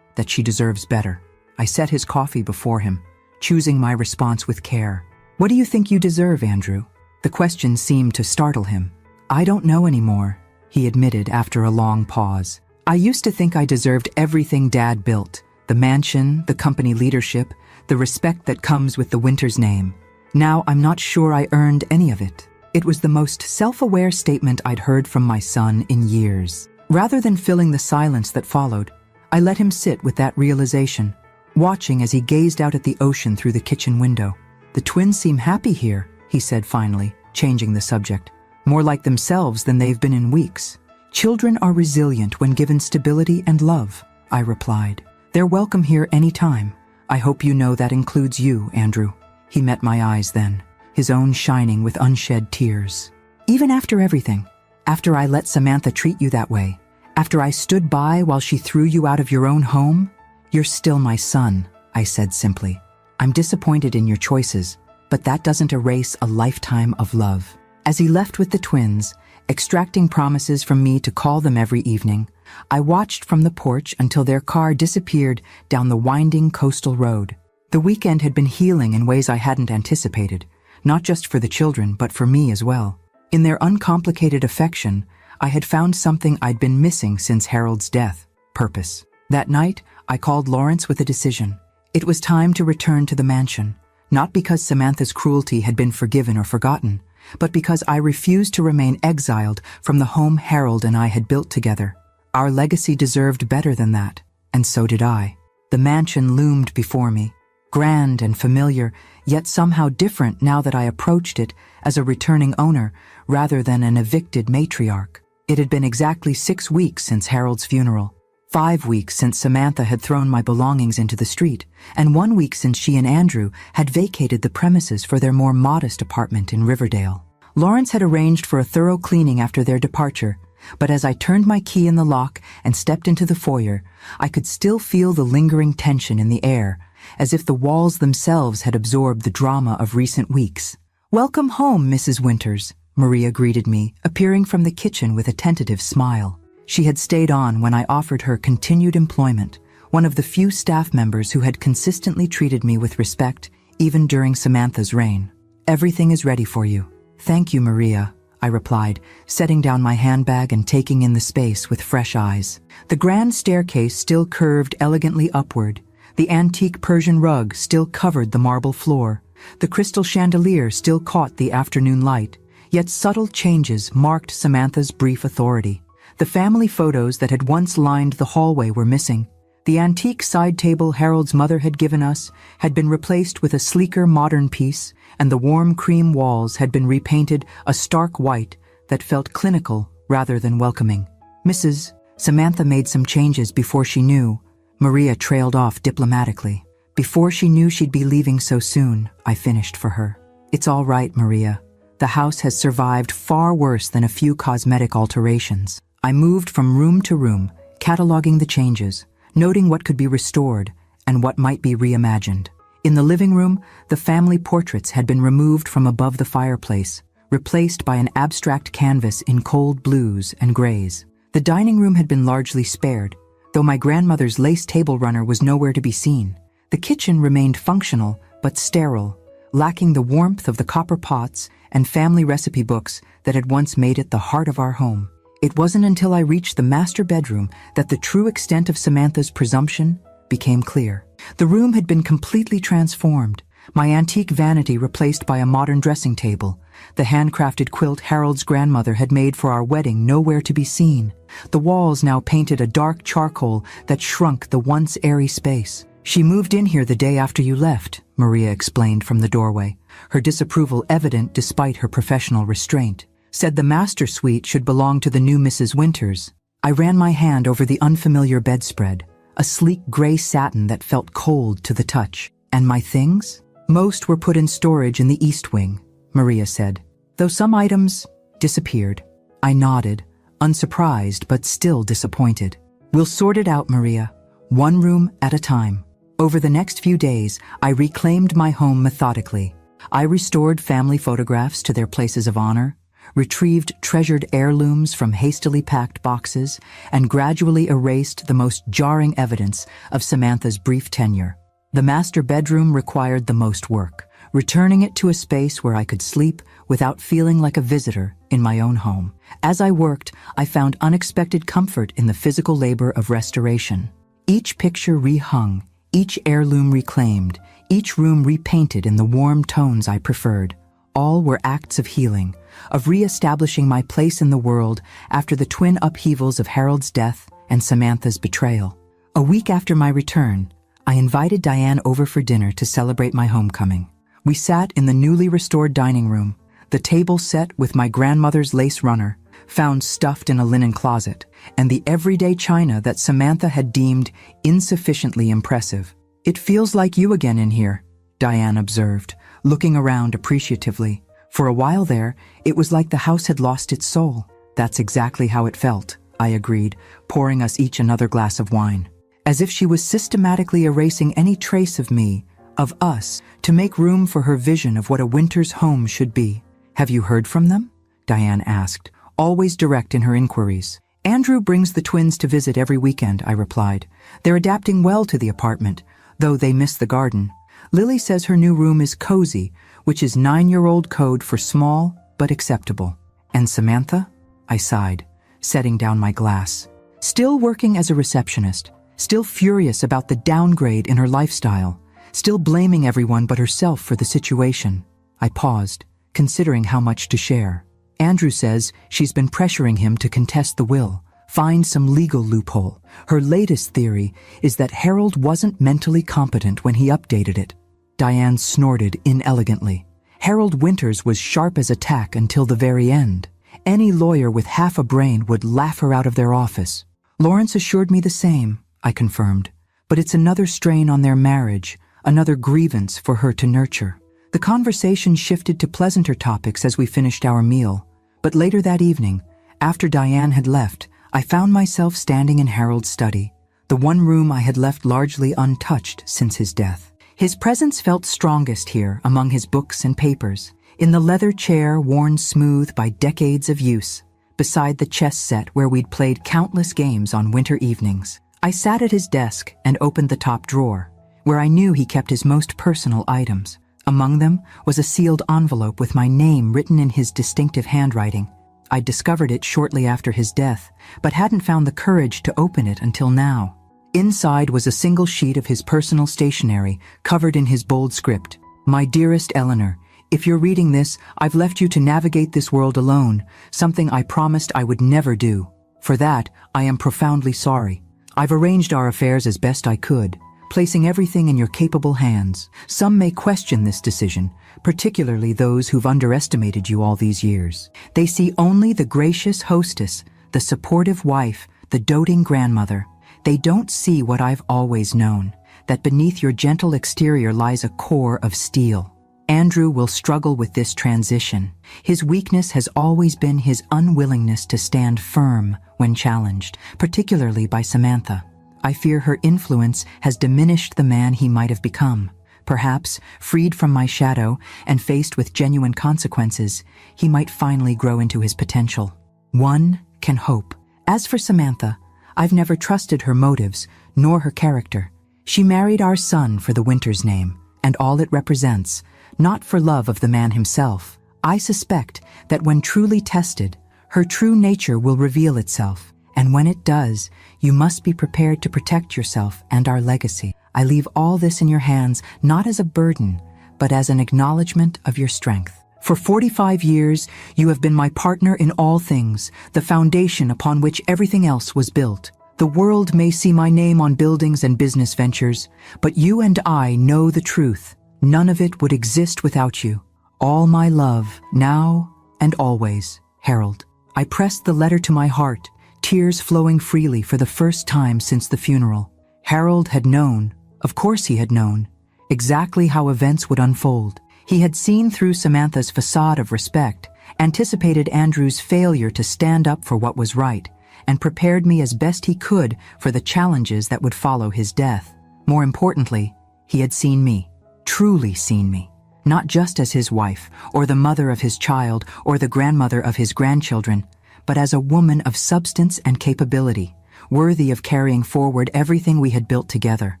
that she deserves better." I set his coffee before him, choosing my response with care. "What do you think you deserve, Andrew?" The question seemed to startle him. "I don't know anymore," he admitted after a long pause. "I used to think I deserved everything Dad built, the mansion, the company leadership, the respect that comes with the Winters name. Now I'm not sure I earned any of it." It was the most self-aware statement I'd heard from my son in years. Rather than filling the silence that followed, I let him sit with that realization, watching as he gazed out at the ocean through the kitchen window. "The twins seem happy here," he said finally, changing the subject. "More like themselves than they've been in weeks." "Children are resilient when given stability and love," I replied. "They're welcome here any time. I hope you know that includes you, Andrew." He met my eyes then, his own shining with unshed tears. "Even after everything, after I let Samantha treat you that way, after I stood by while she threw you out of your own home, you're still my son," I said simply. "I'm disappointed in your choices, but that doesn't erase a lifetime of love." As he left with the twins, extracting promises from me to call them every evening, I watched from the porch until their car disappeared down the winding coastal road. The weekend had been healing in ways I hadn't anticipated, not just for the children, but for me as well. In their uncomplicated affection, I had found something I'd been missing since Harold's death: purpose. That night, I called Lawrence with a decision. It was time to return to the mansion, not because Samantha's cruelty had been forgiven or forgotten, but because I refused to remain exiled from the home Harold and I had built together. Our legacy deserved better than that, and so did I. The mansion loomed before me, grand and familiar, yet somehow different now that I approached it as a returning owner rather than an evicted matriarch. It had been exactly 6 weeks since Harold's funeral, 5 weeks since Samantha had thrown my belongings into the street, and 1 week since she and Andrew had vacated the premises for their more modest apartment in Riverdale. Lawrence had arranged for a thorough cleaning after their departure, but as I turned my key in the lock and stepped into the foyer, I could still feel the lingering tension in the air, as if the walls themselves had absorbed the drama of recent weeks. "Welcome home, Mrs. Winters," Maria greeted me, appearing from the kitchen with a tentative smile. She had stayed on when I offered her continued employment, one of the few staff members who had consistently treated me with respect, even during Samantha's reign. "Everything is ready for you." "Thank you, Maria," I replied, setting down my handbag and taking in the space with fresh eyes. The grand staircase still curved elegantly upward. The antique Persian rug still covered the marble floor. The crystal chandelier still caught the afternoon light. Yet subtle changes marked Samantha's brief authority. The family photos that had once lined the hallway were missing. The antique side table Harold's mother had given us had been replaced with a sleeker modern piece, and the warm cream walls had been repainted a stark white that felt clinical rather than welcoming. Mrs. Samantha made some changes before she knew. Maria trailed off diplomatically. Before she knew she'd be leaving so soon, I finished for her. It's all right, Maria. The house has survived far worse than a few cosmetic alterations. I moved from room to room, cataloging the changes, noting what could be restored and what might be reimagined. In the living room, the family portraits had been removed from above the fireplace, replaced by an abstract canvas in cold blues and grays. The dining room had been largely spared, though my grandmother's lace table runner was nowhere to be seen. The kitchen remained functional but sterile, lacking the warmth of the copper pots and family recipe books that had once made it the heart of our home. It wasn't until I reached the master bedroom that the true extent of Samantha's presumption became clear. The room had been completely transformed, my antique vanity replaced by a modern dressing table, the handcrafted quilt Harold's grandmother had made for our wedding nowhere to be seen. The walls now painted a dark charcoal that shrunk the once airy space. "She moved in here the day after you left," Maria explained from the doorway, her disapproval evident despite her professional restraint. "Said the master suite should belong to the new Mrs. Winters." I ran my hand over the unfamiliar bedspread, a sleek gray satin that felt cold to the touch. "And my things?" "Most were put in storage in the East Wing," Maria said, though some items disappeared. I nodded, unsurprised but still disappointed. "We'll sort it out, Maria, one room at a time." Over the next few days, I reclaimed my home methodically. I restored family photographs to their places of honor, retrieved treasured heirlooms from hastily packed boxes, and gradually erased the most jarring evidence of Samantha's brief tenure. The master bedroom required the most work, returning it to a space where I could sleep without feeling like a visitor in my own home. As I worked, I found unexpected comfort in the physical labor of restoration. Each picture rehung, each heirloom reclaimed, each room repainted in the warm tones I preferred. All were acts of healing, of re-establishing my place in the world after the twin upheavals of Harold's death and Samantha's betrayal. A week after my return, I invited Diane over for dinner to celebrate my homecoming. We sat in the newly restored dining room, the table set with my grandmother's lace runner, found stuffed in a linen closet, and the everyday china that Samantha had deemed insufficiently impressive. "It feels like you again in here," Diane observed, looking around appreciatively. For a while there, it was like the house had lost its soul. "That's exactly how it felt," I agreed, pouring us each another glass of wine. As if she was systematically erasing any trace of me, of us, to make room for her vision of what a Winters home should be. "Have you heard from them?" Diane asked, always direct in her inquiries. "Andrew brings the twins to visit every weekend," I replied. "They're adapting well to the apartment, though they miss the garden. Lily says her new room is cozy, which is 9-year-old code for small but acceptable." "And Samantha?" I sighed, setting down my glass. Still working as a receptionist, still furious about the downgrade in her lifestyle, still blaming everyone but herself for the situation. I paused, considering how much to share. "Andrew says she's been pressuring him to contest the will, find some legal loophole. Her latest theory is that Harold wasn't mentally competent when he updated it." Diane snorted inelegantly. "Harold Winters was sharp as a tack until the very end. Any lawyer with half a brain would laugh her out of their office." "Lawrence assured me the same," I confirmed. "But it's another strain on their marriage, another grievance for her to nurture." The conversation shifted to pleasanter topics as we finished our meal, but later that evening, after Diane had left, I found myself standing in Harold's study, the one room I had left largely untouched since his death. His presence felt strongest here among his books and papers, in the leather chair worn smooth by decades of use, beside the chess set where we'd played countless games on winter evenings. I sat at his desk and opened the top drawer, where I knew he kept his most personal items. Among them was a sealed envelope with my name written in his distinctive handwriting. I'd discovered it shortly after his death, but hadn't found the courage to open it until now. Inside was a single sheet of his personal stationery, covered in his bold script. "My dearest Eleanor, if you're reading this, I've left you to navigate this world alone, something I promised I would never do. For that, I am profoundly sorry. I've arranged our affairs as best I could, placing everything in your capable hands. Some may question this decision, particularly those who've underestimated you all these years. They see only the gracious hostess, the supportive wife, the doting grandmother. They don't see what I've always known, that beneath your gentle exterior lies a core of steel. Andrew will struggle with this transition. His weakness has always been his unwillingness to stand firm when challenged, particularly by Samantha. I fear her influence has diminished the man he might have become. Perhaps, freed from my shadow and faced with genuine consequences, he might finally grow into his potential. One can hope. As for Samantha, I've never trusted her motives, nor her character. She married our son for the Winters name, and all it represents, not for love of the man himself. I suspect that when truly tested, her true nature will reveal itself, and when it does, you must be prepared to protect yourself and our legacy. I leave all this in your hands, not as a burden, but as an acknowledgement of your strength. For 45 years, you have been my partner in all things, the foundation upon which everything else was built. The world may see my name on buildings and business ventures, but you and I know the truth. None of it would exist without you. All my love, now and always, Harold. I pressed the letter to my heart, tears flowing freely for the first time since the funeral. Harold had known, of course he had known, exactly how events would unfold. He had seen through Samantha's facade of respect, anticipated Andrew's failure to stand up for what was right, and prepared me as best he could for the challenges that would follow his death. More importantly, he had seen me, truly seen me, not just as his wife, or the mother of his child, or the grandmother of his grandchildren, but as a woman of substance and capability, worthy of carrying forward everything we had built together.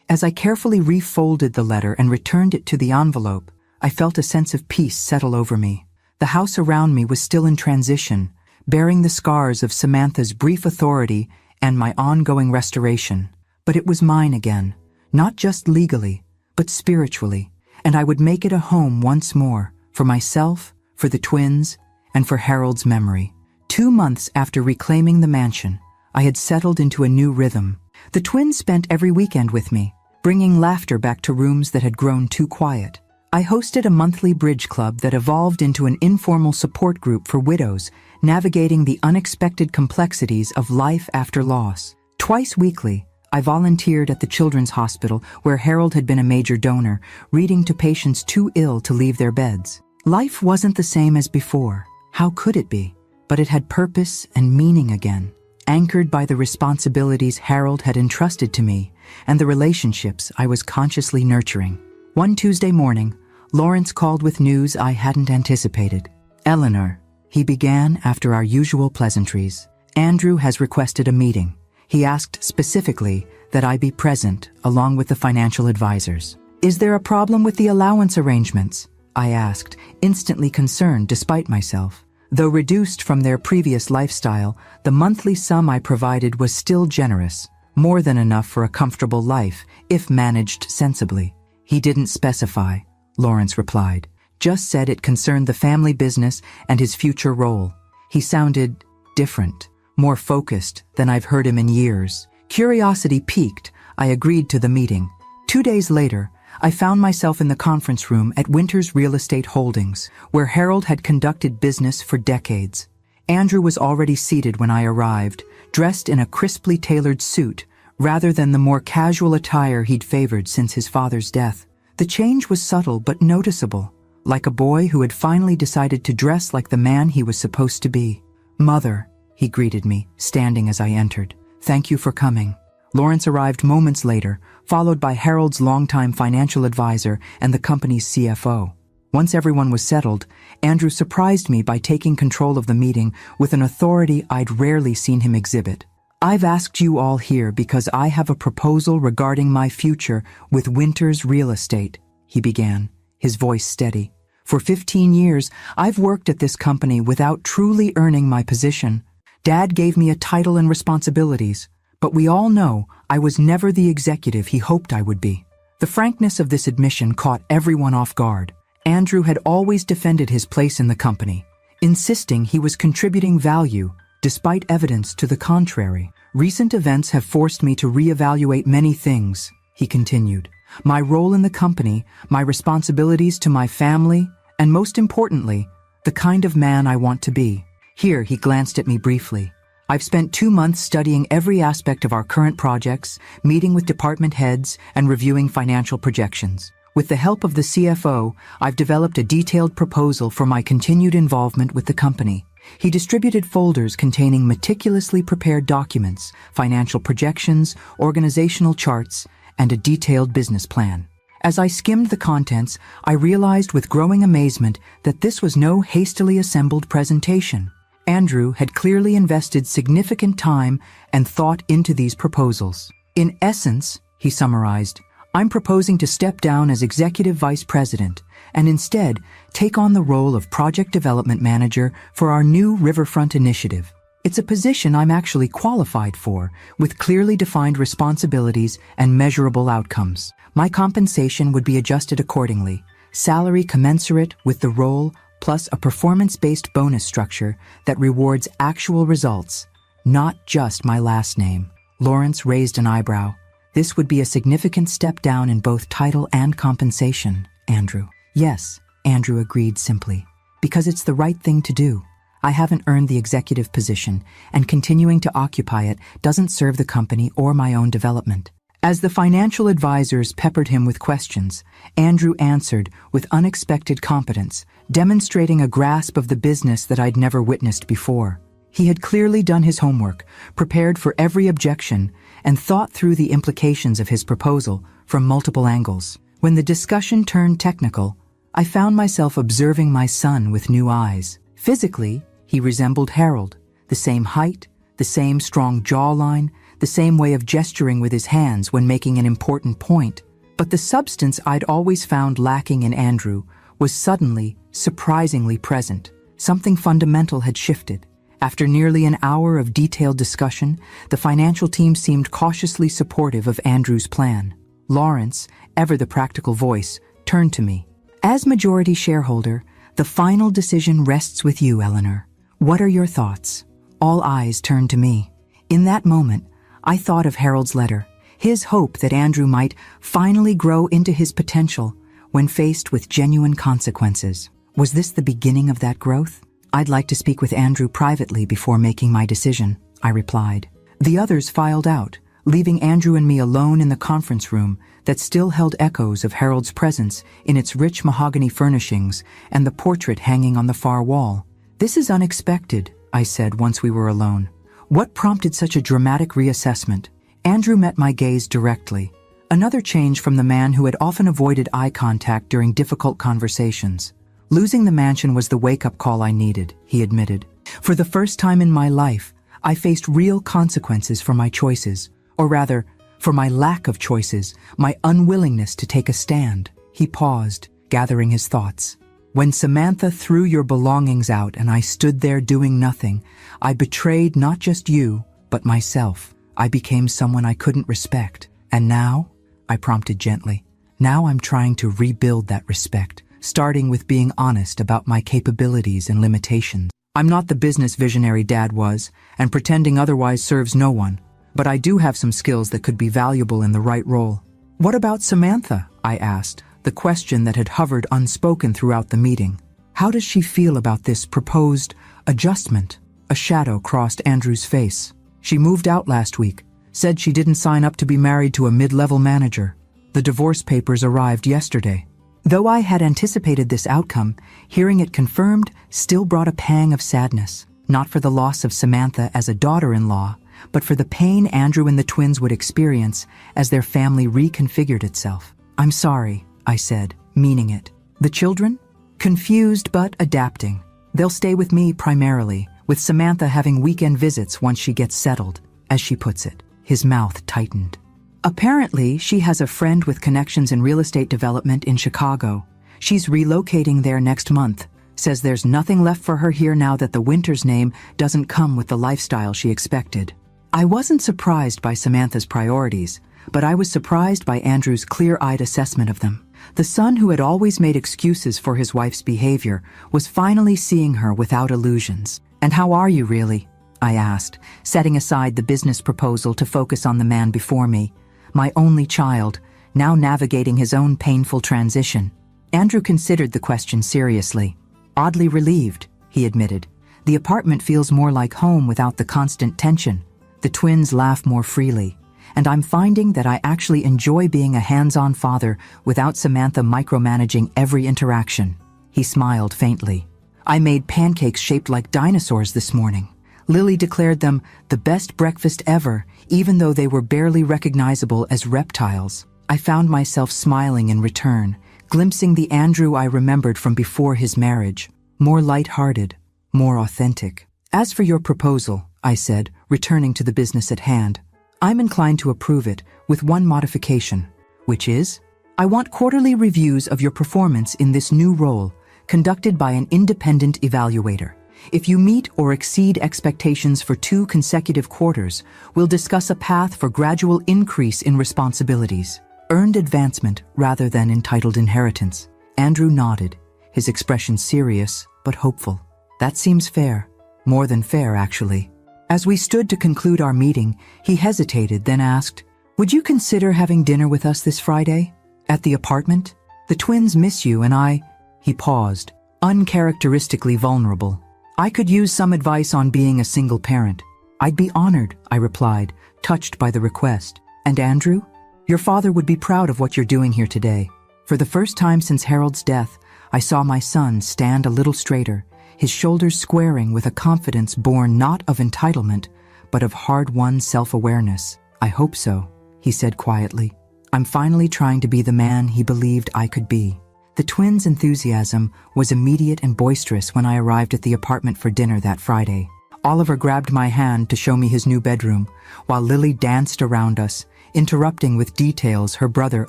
As I carefully refolded the letter and returned it to the envelope, I felt a sense of peace settle over me. The house around me was still in transition, bearing the scars of Samantha's brief authority and my ongoing restoration. But it was mine again, not just legally, but spiritually, and I would make it a home once more, for myself, for the twins, and for Harold's memory. 2 months after reclaiming the mansion, I had settled into a new rhythm. The twins spent every weekend with me, bringing laughter back to rooms that had grown too quiet. I hosted a monthly bridge club that evolved into an informal support group for widows, navigating the unexpected complexities of life after loss. Twice weekly, I volunteered at the Children's Hospital, where Harold had been a major donor, reading to patients too ill to leave their beds. Life wasn't the same as before. How could it be? But it had purpose and meaning again, anchored by the responsibilities Harold had entrusted to me and the relationships I was consciously nurturing. One Tuesday morning, Lawrence called with news I hadn't anticipated. "Eleanor," he began after our usual pleasantries, "Andrew has requested a meeting. He asked specifically that I be present along with the financial advisors." "Is there a problem with the allowance arrangements?" I asked, instantly concerned despite myself. Though reduced from their previous lifestyle, the monthly sum I provided was still generous, more than enough for a comfortable life, if managed sensibly. "He didn't specify," Lawrence replied, "just said it concerned the family business and his future role." He sounded different, more focused than I've heard him in years. Curiosity piqued, I agreed to the meeting. 2 days later, I found myself in the conference room at Winters Real Estate Holdings, where Harold had conducted business for decades. Andrew was already seated when I arrived, dressed in a crisply tailored suit, rather than the more casual attire he'd favored since his father's death. The change was subtle but noticeable, like a boy who had finally decided to dress like the man he was supposed to be. "Mother," he greeted me, standing as I entered. "Thank you for coming." Lawrence arrived moments later, followed by Harold's longtime financial advisor and the company's CFO. Once everyone was settled, Andrew surprised me by taking control of the meeting with an authority I'd rarely seen him exhibit. "I've asked you all here because I have a proposal regarding my future with Winters Real Estate," he began, his voice steady. "For 15 years, I've worked at this company without truly earning my position. Dad gave me a title and responsibilities, but we all know I was never the executive he hoped I would be." The frankness of this admission caught everyone off guard. Andrew had always defended his place in the company, insisting he was contributing value, despite evidence to the contrary. Recent events have forced me to reevaluate many things, he continued. My role in the company, my responsibilities to my family, and most importantly, the kind of man I want to be. Here, he glanced at me briefly. I've spent 2 months studying every aspect of our current projects, meeting with department heads, and reviewing financial projections. With the help of the CFO, I've developed a detailed proposal for my continued involvement with the company. He distributed folders containing meticulously prepared documents, financial projections, organizational charts, and a detailed business plan. As I skimmed the contents, I realized with growing amazement that this was no hastily assembled presentation. Andrew had clearly invested significant time and thought into these proposals. In essence, he summarized, I'm proposing to step down as Executive Vice President and instead take on the role of Project Development Manager for our new Riverfront initiative. It's a position I'm actually qualified for, with clearly defined responsibilities and measurable outcomes. My compensation would be adjusted accordingly, salary commensurate with the role, plus a performance-based bonus structure that rewards actual results, not just my last name. Lawrence raised an eyebrow. This would be a significant step down in both title and compensation, Andrew. Yes, Andrew agreed simply. Because it's the right thing to do. I haven't earned the executive position, and continuing to occupy it doesn't serve the company or my own development. As the financial advisors peppered him with questions, Andrew answered with unexpected competence, demonstrating a grasp of the business that I'd never witnessed before. He had clearly done his homework, prepared for every objection, and thought through the implications of his proposal from multiple angles. When the discussion turned technical, I found myself observing my son with new eyes. Physically, he resembled Harold, the same height, the same strong jawline, the same way of gesturing with his hands when making an important point. But the substance I'd always found lacking in Andrew was suddenly, surprisingly present. Something fundamental had shifted. After nearly an hour of detailed discussion, the financial team seemed cautiously supportive of Andrew's plan. Lawrence, ever the practical voice, turned to me. As majority shareholder, the final decision rests with you, Eleanor. What are your thoughts? All eyes turned to me. In that moment, I thought of Harold's letter, his hope that Andrew might finally grow into his potential when faced with genuine consequences. Was this the beginning of that growth? I'd like to speak with Andrew privately before making my decision, I replied. The others filed out, leaving Andrew and me alone in the conference room that still held echoes of Harold's presence in its rich mahogany furnishings and the portrait hanging on the far wall. This is unexpected, I said once we were alone. What prompted such a dramatic reassessment? Andrew met my gaze directly, another change from the man who had often avoided eye contact during difficult conversations. Losing the mansion was the wake-up call I needed, he admitted. For the first time in my life, I faced real consequences for my choices, or rather, for my lack of choices, my unwillingness to take a stand. He paused, gathering his thoughts. When Samantha threw your belongings out and I stood there doing nothing, I betrayed not just you, but myself. I became someone I couldn't respect. And now, I prompted gently, now I'm trying to rebuild that respect, starting with being honest about my capabilities and limitations. I'm not the business visionary Dad was, and pretending otherwise serves no one, but I do have some skills that could be valuable in the right role. What about Samantha? I asked, the question that had hovered unspoken throughout the meeting. How does she feel about this proposed adjustment? A shadow crossed Andrew's face. She moved out last week, said she didn't sign up to be married to a mid-level manager. The divorce papers arrived yesterday. Though I had anticipated this outcome, hearing it confirmed still brought a pang of sadness, not for the loss of Samantha as a daughter-in-law, but for the pain Andrew and the twins would experience as their family reconfigured itself. I'm sorry, I said, meaning it. The children? Confused but adapting. They'll stay with me primarily, with Samantha having weekend visits once she gets settled, as she puts it. His mouth tightened. Apparently, she has a friend with connections in real estate development in Chicago. She's relocating there next month. Says there's nothing left for her here now that the Winters name doesn't come with the lifestyle she expected. I wasn't surprised by Samantha's priorities, but I was surprised by Andrew's clear-eyed assessment of them. The son who had always made excuses for his wife's behavior was finally seeing her without illusions. And how are you really? I asked, setting aside the business proposal to focus on the man before me, my only child, now navigating his own painful transition. Andrew considered the question seriously. Oddly relieved, he admitted. The apartment feels more like home without the constant tension. The twins laugh more freely, and I'm finding that I actually enjoy being a hands-on father without Samantha micromanaging every interaction. He smiled faintly. I made pancakes shaped like dinosaurs this morning. Lily declared them the best breakfast ever, even though they were barely recognizable as reptiles. I found myself smiling in return, glimpsing the Andrew I remembered from before his marriage, more light-hearted, more authentic. As for your proposal, I said, returning to the business at hand, I'm inclined to approve it with one modification, which is, I want quarterly reviews of your performance in this new role, conducted by an independent evaluator. If you meet or exceed expectations for 2 consecutive quarters, we'll discuss a path for gradual increase in responsibilities. Earned advancement rather than entitled inheritance. Andrew nodded, his expression serious but hopeful. That seems fair. More than fair, actually. As we stood to conclude our meeting, he hesitated, then asked, Would you consider having dinner with us this Friday? At the apartment? The twins miss you and I... He paused, uncharacteristically vulnerable. I could use some advice on being a single parent. I'd be honored, I replied, touched by the request. And Andrew? Your father would be proud of what you're doing here today. For the first time since Harold's death, I saw my son stand a little straighter, his shoulders squaring with a confidence born not of entitlement, but of hard-won self-awareness. I hope so, he said quietly. I'm finally trying to be the man he believed I could be. The twins' enthusiasm was immediate and boisterous when I arrived at the apartment for dinner that Friday. Oliver grabbed my hand to show me his new bedroom, while Lily danced around us, interrupting with details her brother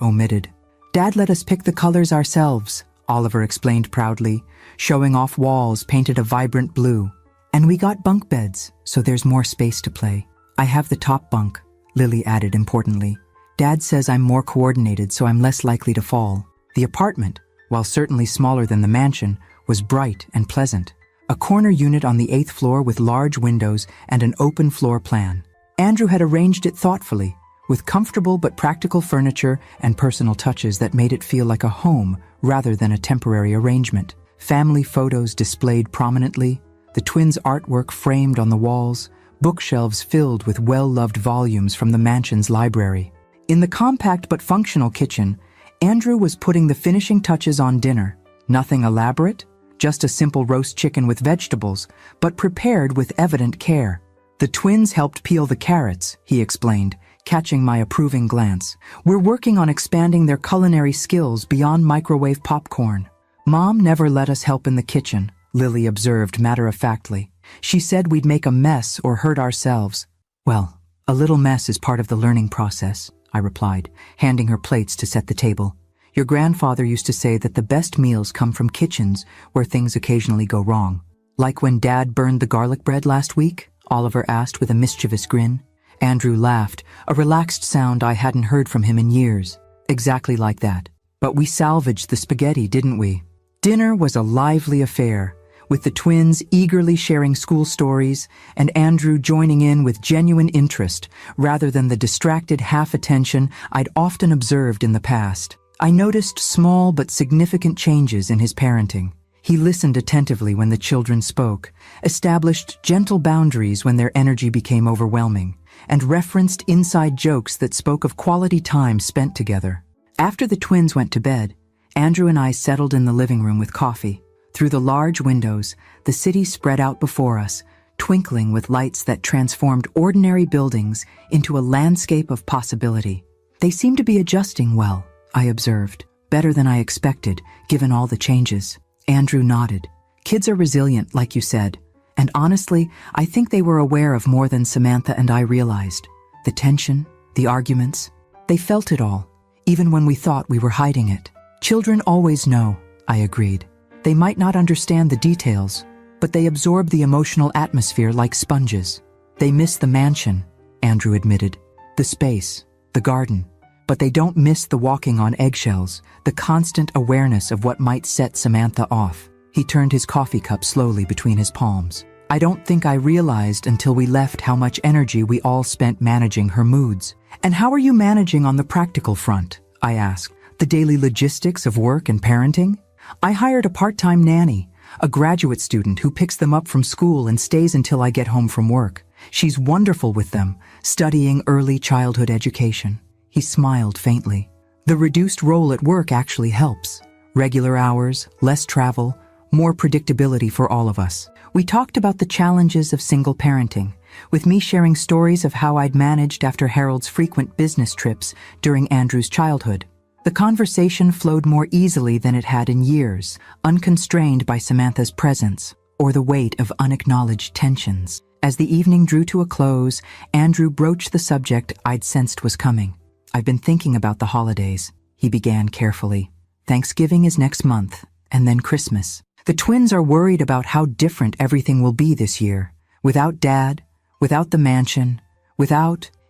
omitted. Dad let us pick the colors ourselves, Oliver explained proudly, showing off walls painted a vibrant blue. And we got bunk beds, so there's more space to play. I have the top bunk, Lily added importantly. Dad says I'm more coordinated, so I'm less likely to fall. The apartment, while certainly smaller than the mansion, was bright and pleasant. A corner unit on the 8th floor with large windows and an open floor plan. Andrew had arranged it thoughtfully, with comfortable but practical furniture and personal touches that made it feel like a home rather than a temporary arrangement. Family photos displayed prominently, the twins' artwork framed on the walls, bookshelves filled with well-loved volumes from the mansion's library. In the compact but functional kitchen, Andrew was putting the finishing touches on dinner. Nothing elaborate, just a simple roast chicken with vegetables, but prepared with evident care. The twins helped peel the carrots, he explained, catching my approving glance. We're working on expanding their culinary skills beyond microwave popcorn. Mom never let us help in the kitchen, Lily observed matter-of-factly. She said we'd make a mess or hurt ourselves. Well, a little mess is part of the learning process, I replied, handing her plates to set the table. Your grandfather used to say that the best meals come from kitchens where things occasionally go wrong. Like when Dad burned the garlic bread last week? Oliver asked with a mischievous grin. Andrew laughed, a relaxed sound I hadn't heard from him in years. Exactly like that. But we salvaged the spaghetti, didn't we? Dinner was a lively affair, with the twins eagerly sharing school stories and Andrew joining in with genuine interest rather than the distracted half-attention I'd often observed in the past. I noticed small but significant changes in his parenting. He listened attentively when the children spoke, established gentle boundaries when their energy became overwhelming, and referenced inside jokes that spoke of quality time spent together. After the twins went to bed, Andrew and I settled in the living room with coffee. Through the large windows, the city spread out before us, twinkling with lights that transformed ordinary buildings into a landscape of possibility. They seemed to be adjusting well, I observed, better than I expected, given all the changes. Andrew nodded. Kids are resilient, like you said, and honestly, I think they were aware of more than Samantha and I realized. The tension, the arguments, they felt it all, even when we thought we were hiding it. Children always know, I agreed. They might not understand the details, but they absorb the emotional atmosphere like sponges. They miss the mansion, Andrew admitted, the space, the garden, but they don't miss the walking on eggshells, the constant awareness of what might set Samantha off. He turned his coffee cup slowly between his palms. I don't think I realized until we left how much energy we all spent managing her moods. And how are you managing on the practical front? I asked. The daily logistics of work and parenting? I hired a part-time nanny, a graduate student who picks them up from school and stays until I get home from work. She's wonderful with them, studying early childhood education. He smiled faintly. The reduced role at work actually helps. Regular hours, less travel, more predictability for all of us. We talked about the challenges of single parenting, with me sharing stories of how I'd managed after Harold's frequent business trips during Andrew's childhood. The conversation flowed more easily than it had in years, unconstrained by Samantha's presence or the weight of unacknowledged tensions. As the evening drew to a close, Andrew broached the subject I'd sensed was coming. I've been thinking about the holidays, he began carefully. Thanksgiving is next month, and then Christmas. The twins are worried about how different everything will be this year. Without Dad, without the mansion,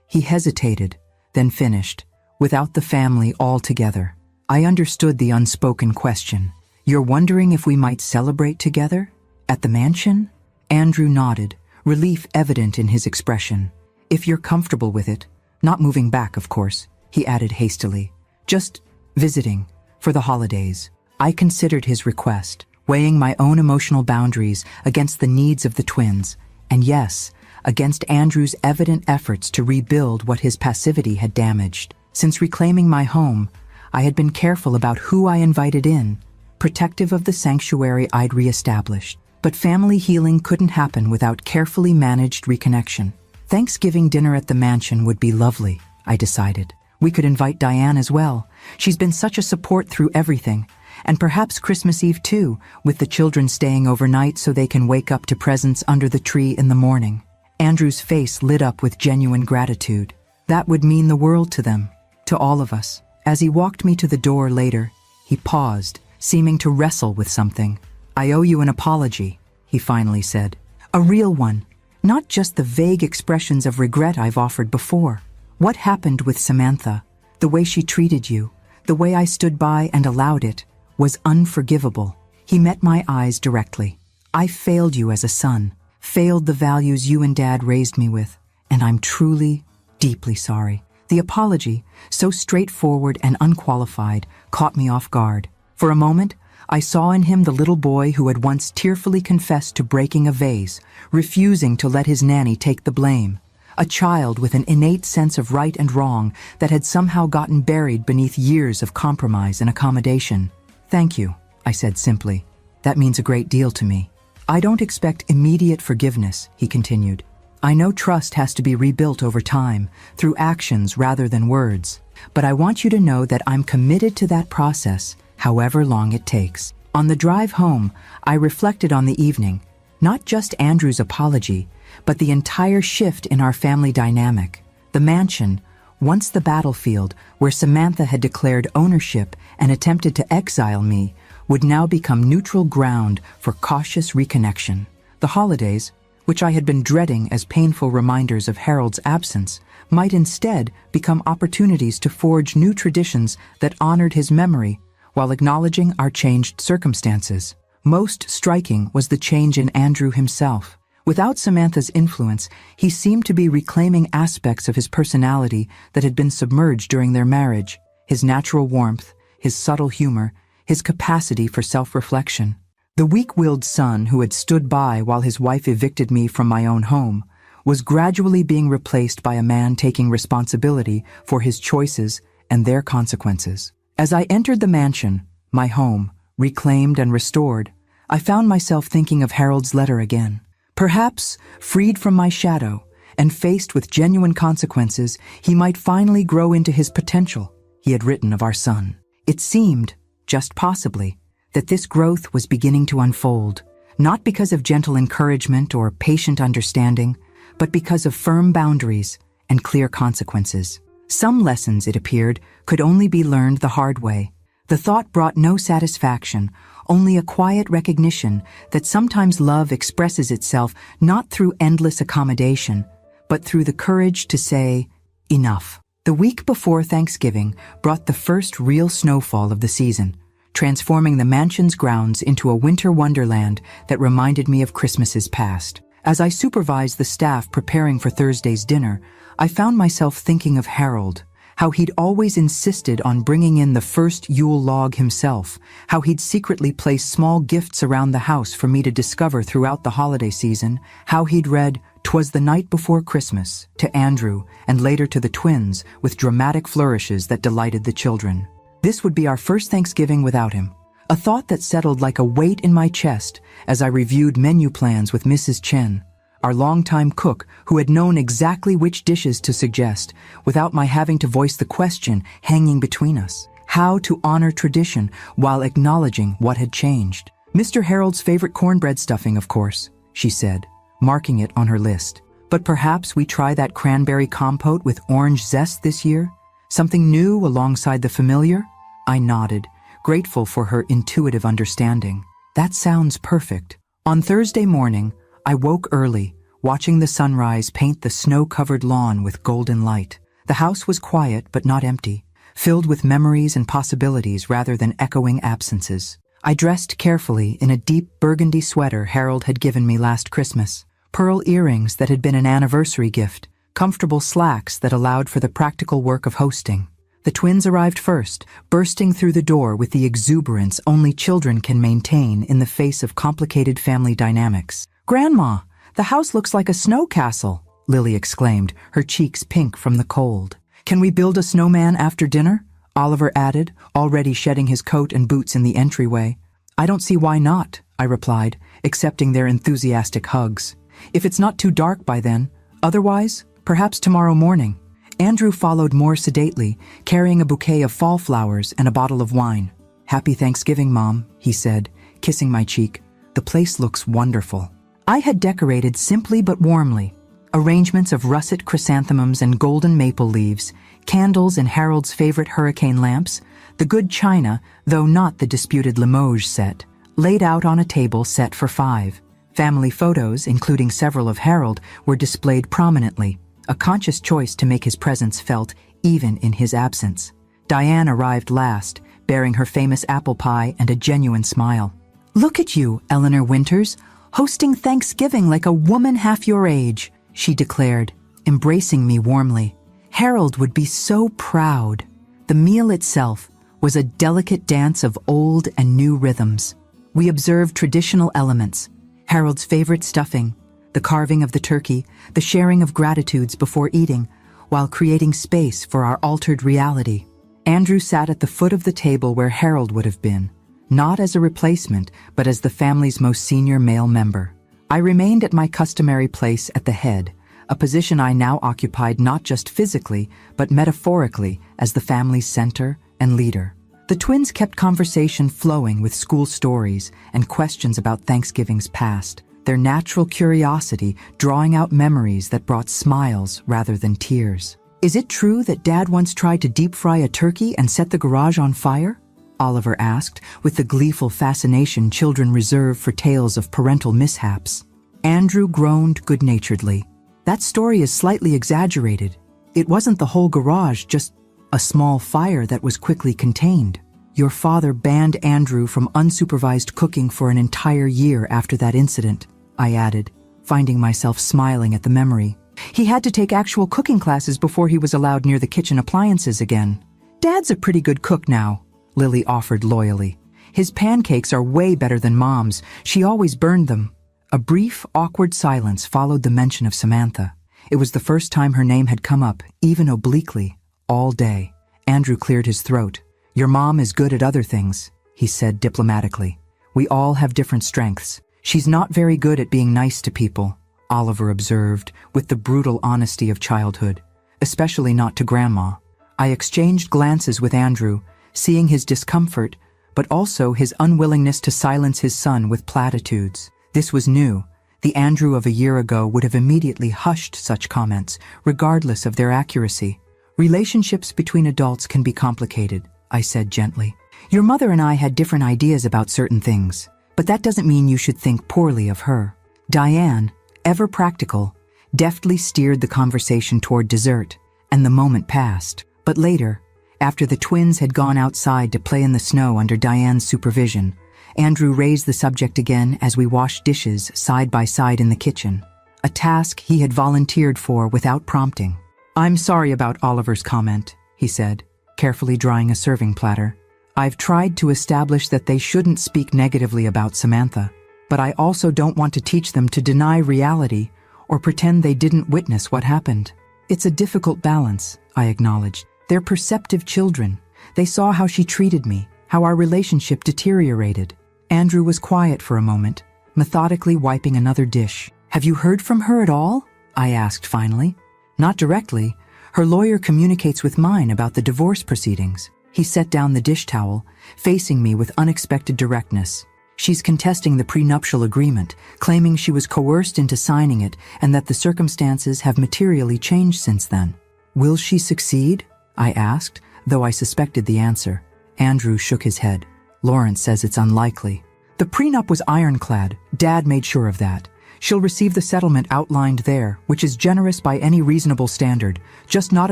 he hesitated, then finished, without the family altogether. I understood the unspoken question. You're wondering if we might celebrate together? At the mansion? Andrew nodded, relief evident in his expression. If you're comfortable with it, not moving back, of course, he added hastily. Just visiting, for the holidays. I considered his request, weighing my own emotional boundaries against the needs of the twins, and yes, against Andrew's evident efforts to rebuild what his passivity had damaged. Since reclaiming my home, I had been careful about who I invited in, protective of the sanctuary I'd reestablished. But family healing couldn't happen without carefully managed reconnection. Thanksgiving dinner at the mansion would be lovely, I decided. We could invite Diane as well. She's been such a support through everything. And perhaps Christmas Eve too, with the children staying overnight so they can wake up to presents under the tree in the morning. Andrew's face lit up with genuine gratitude. That would mean the world to them, to all of us. As he walked me to the door later, he paused, seeming to wrestle with something. I owe you an apology, he finally said. A real one. Not just the vague expressions of regret I've offered before. What happened with Samantha, the way she treated you, the way I stood by and allowed it, was unforgivable. He met my eyes directly. I failed you as a son, failed the values you and Dad raised me with, and I'm truly, deeply sorry. The apology, so straightforward and unqualified, caught me off guard. For a moment, I saw in him the little boy who had once tearfully confessed to breaking a vase, refusing to let his nanny take the blame. A child with an innate sense of right and wrong that had somehow gotten buried beneath years of compromise and accommodation. Thank you, I said simply. That means a great deal to me. I don't expect immediate forgiveness, he continued. I know trust has to be rebuilt over time, through actions rather than words. But I want you to know that I'm committed to that process, however long it takes. On the drive home, I reflected on the evening, not just Andrew's apology, but the entire shift in our family dynamic. The mansion, once the battlefield where Samantha had declared ownership and attempted to exile me, would now become neutral ground for cautious reconnection. The holidays, which I had been dreading as painful reminders of Harold's absence, might instead become opportunities to forge new traditions that honored his memory while acknowledging our changed circumstances. Most striking was the change in Andrew himself. Without Samantha's influence, he seemed to be reclaiming aspects of his personality that had been submerged during their marriage. His natural warmth, his subtle humor, his capacity for self-reflection. The weak-willed son who had stood by while his wife evicted me from my own home was gradually being replaced by a man taking responsibility for his choices and their consequences. As I entered the mansion, my home, reclaimed and restored, I found myself thinking of Harold's letter again. Perhaps, freed from my shadow and faced with genuine consequences, he might finally grow into his potential, he had written of our son. It seemed, just possibly, that this growth was beginning to unfold, not because of gentle encouragement or patient understanding, but because of firm boundaries and clear consequences. Some lessons, it appeared, could only be learned the hard way. The thought brought no satisfaction, only a quiet recognition that sometimes love expresses itself not through endless accommodation, but through the courage to say, enough. The week before Thanksgiving brought the first real snowfall of the season, transforming the mansion's grounds into a winter wonderland that reminded me of Christmases past. As I supervised the staff preparing for Thursday's dinner, I found myself thinking of Harold, how he'd always insisted on bringing in the first Yule log himself, how he'd secretly placed small gifts around the house for me to discover throughout the holiday season, how he'd read "'Twas the Night Before Christmas" to Andrew and later to the twins with dramatic flourishes that delighted the children. This would be our first Thanksgiving without him. A thought that settled like a weight in my chest as I reviewed menu plans with Mrs. Chen, our longtime cook who had known exactly which dishes to suggest without my having to voice the question hanging between us. How to honor tradition while acknowledging what had changed. Mr. Harold's favorite cornbread stuffing, of course, she said, marking it on her list. But perhaps we try that cranberry compote with orange zest this year? Something new alongside the familiar? I nodded, grateful for her intuitive understanding. That sounds perfect. On Thursday morning, I woke early, watching the sunrise paint the snow-covered lawn with golden light. The house was quiet but not empty, filled with memories and possibilities rather than echoing absences. I dressed carefully in a deep burgundy sweater Harold had given me last Christmas, pearl earrings that had been an anniversary gift, comfortable slacks that allowed for the practical work of hosting. The twins arrived first, bursting through the door with the exuberance only children can maintain in the face of complicated family dynamics. "Grandma, the house looks like a snow castle," Lily exclaimed, her cheeks pink from the cold. "Can we build a snowman after dinner?" Oliver added, already shedding his coat and boots in the entryway. "I don't see why not," I replied, accepting their enthusiastic hugs. "If it's not too dark by then. Otherwise, perhaps tomorrow morning." Andrew followed more sedately, carrying a bouquet of fall flowers and a bottle of wine. "Happy Thanksgiving, Mom," he said, kissing my cheek. "The place looks wonderful." I had decorated simply but warmly. Arrangements of russet chrysanthemums and golden maple leaves, candles in Harold's favorite hurricane lamps, the good china, though not the disputed Limoges set, laid out on a table set for 5. Family photos, including several of Harold, were displayed prominently, a conscious choice to make his presence felt even in his absence. Diane arrived last, bearing her famous apple pie and a genuine smile. "Look at you, Eleanor Winters, hosting Thanksgiving like a woman half your age," she declared, embracing me warmly. Harold would be so proud. The meal itself was a delicate dance of old and new rhythms. We observed traditional elements, Harold's favorite stuffing, the carving of the turkey, the sharing of gratitudes before eating, while creating space for our altered reality. Andrew sat at the foot of the table where Harold would have been, not as a replacement, but as the family's most senior male member. I remained at my customary place at the head, a position I now occupied not just physically, but metaphorically as the family's center and leader. The twins kept conversation flowing with school stories and questions about Thanksgiving's past, their natural curiosity drawing out memories that brought smiles rather than tears. "Is it true that Dad once tried to deep fry a turkey and set the garage on fire?" Oliver asked, with the gleeful fascination children reserve for tales of parental mishaps. Andrew groaned good-naturedly. "That story is slightly exaggerated. It wasn't the whole garage, just a small fire that was quickly contained. Your father banned Andrew from unsupervised cooking for an entire year after that incident," I added, finding myself smiling at the memory. "He had to take actual cooking classes before he was allowed near the kitchen appliances again." "Dad's a pretty good cook now," Lily offered loyally. "His pancakes are way better than Mom's. She always burned them." A brief, awkward silence followed the mention of Samantha. It was the first time her name had come up, even obliquely, all day. Andrew cleared his throat. "Your mom is good at other things," he said diplomatically. "We all have different strengths. She's not very good at being nice to people," Oliver observed, with the brutal honesty of childhood, especially not to Grandma. I exchanged glances with Andrew, seeing his discomfort, but also his unwillingness to silence his son with platitudes. This was new. The Andrew of a year ago would have immediately hushed such comments, regardless of their accuracy. "Relationships between adults can be complicated," I said gently. "Your mother and I had different ideas about certain things, but that doesn't mean you should think poorly of her." Diane, ever practical, deftly steered the conversation toward dessert, and the moment passed. But later, after the twins had gone outside to play in the snow under Diane's supervision, Andrew raised the subject again as we washed dishes side by side in the kitchen. a task he had volunteered for without prompting. "I'm sorry about Oliver's comment," he said, carefully drying a serving platter. "I've tried to establish that they shouldn't speak negatively about Samantha, but I also don't want to teach them to deny reality or pretend they didn't witness what happened." "It's a difficult balance," I acknowledged. "They're perceptive children. They saw how she treated me, how our relationship deteriorated." Andrew was quiet for a moment, methodically wiping another dish. "Have you heard from her at all?" I asked finally. "Not directly. Her lawyer communicates with mine about the divorce proceedings." He set down the dish towel, facing me with unexpected directness. "She's contesting the prenuptial agreement, claiming she was coerced into signing it and that the circumstances have materially changed since then." "Will she succeed?" I asked, though I suspected the answer. Andrew shook his head. "Lawrence says it's unlikely. The prenup was ironclad. Dad made sure of that. She'll receive the settlement outlined there, which is generous by any reasonable standard, just not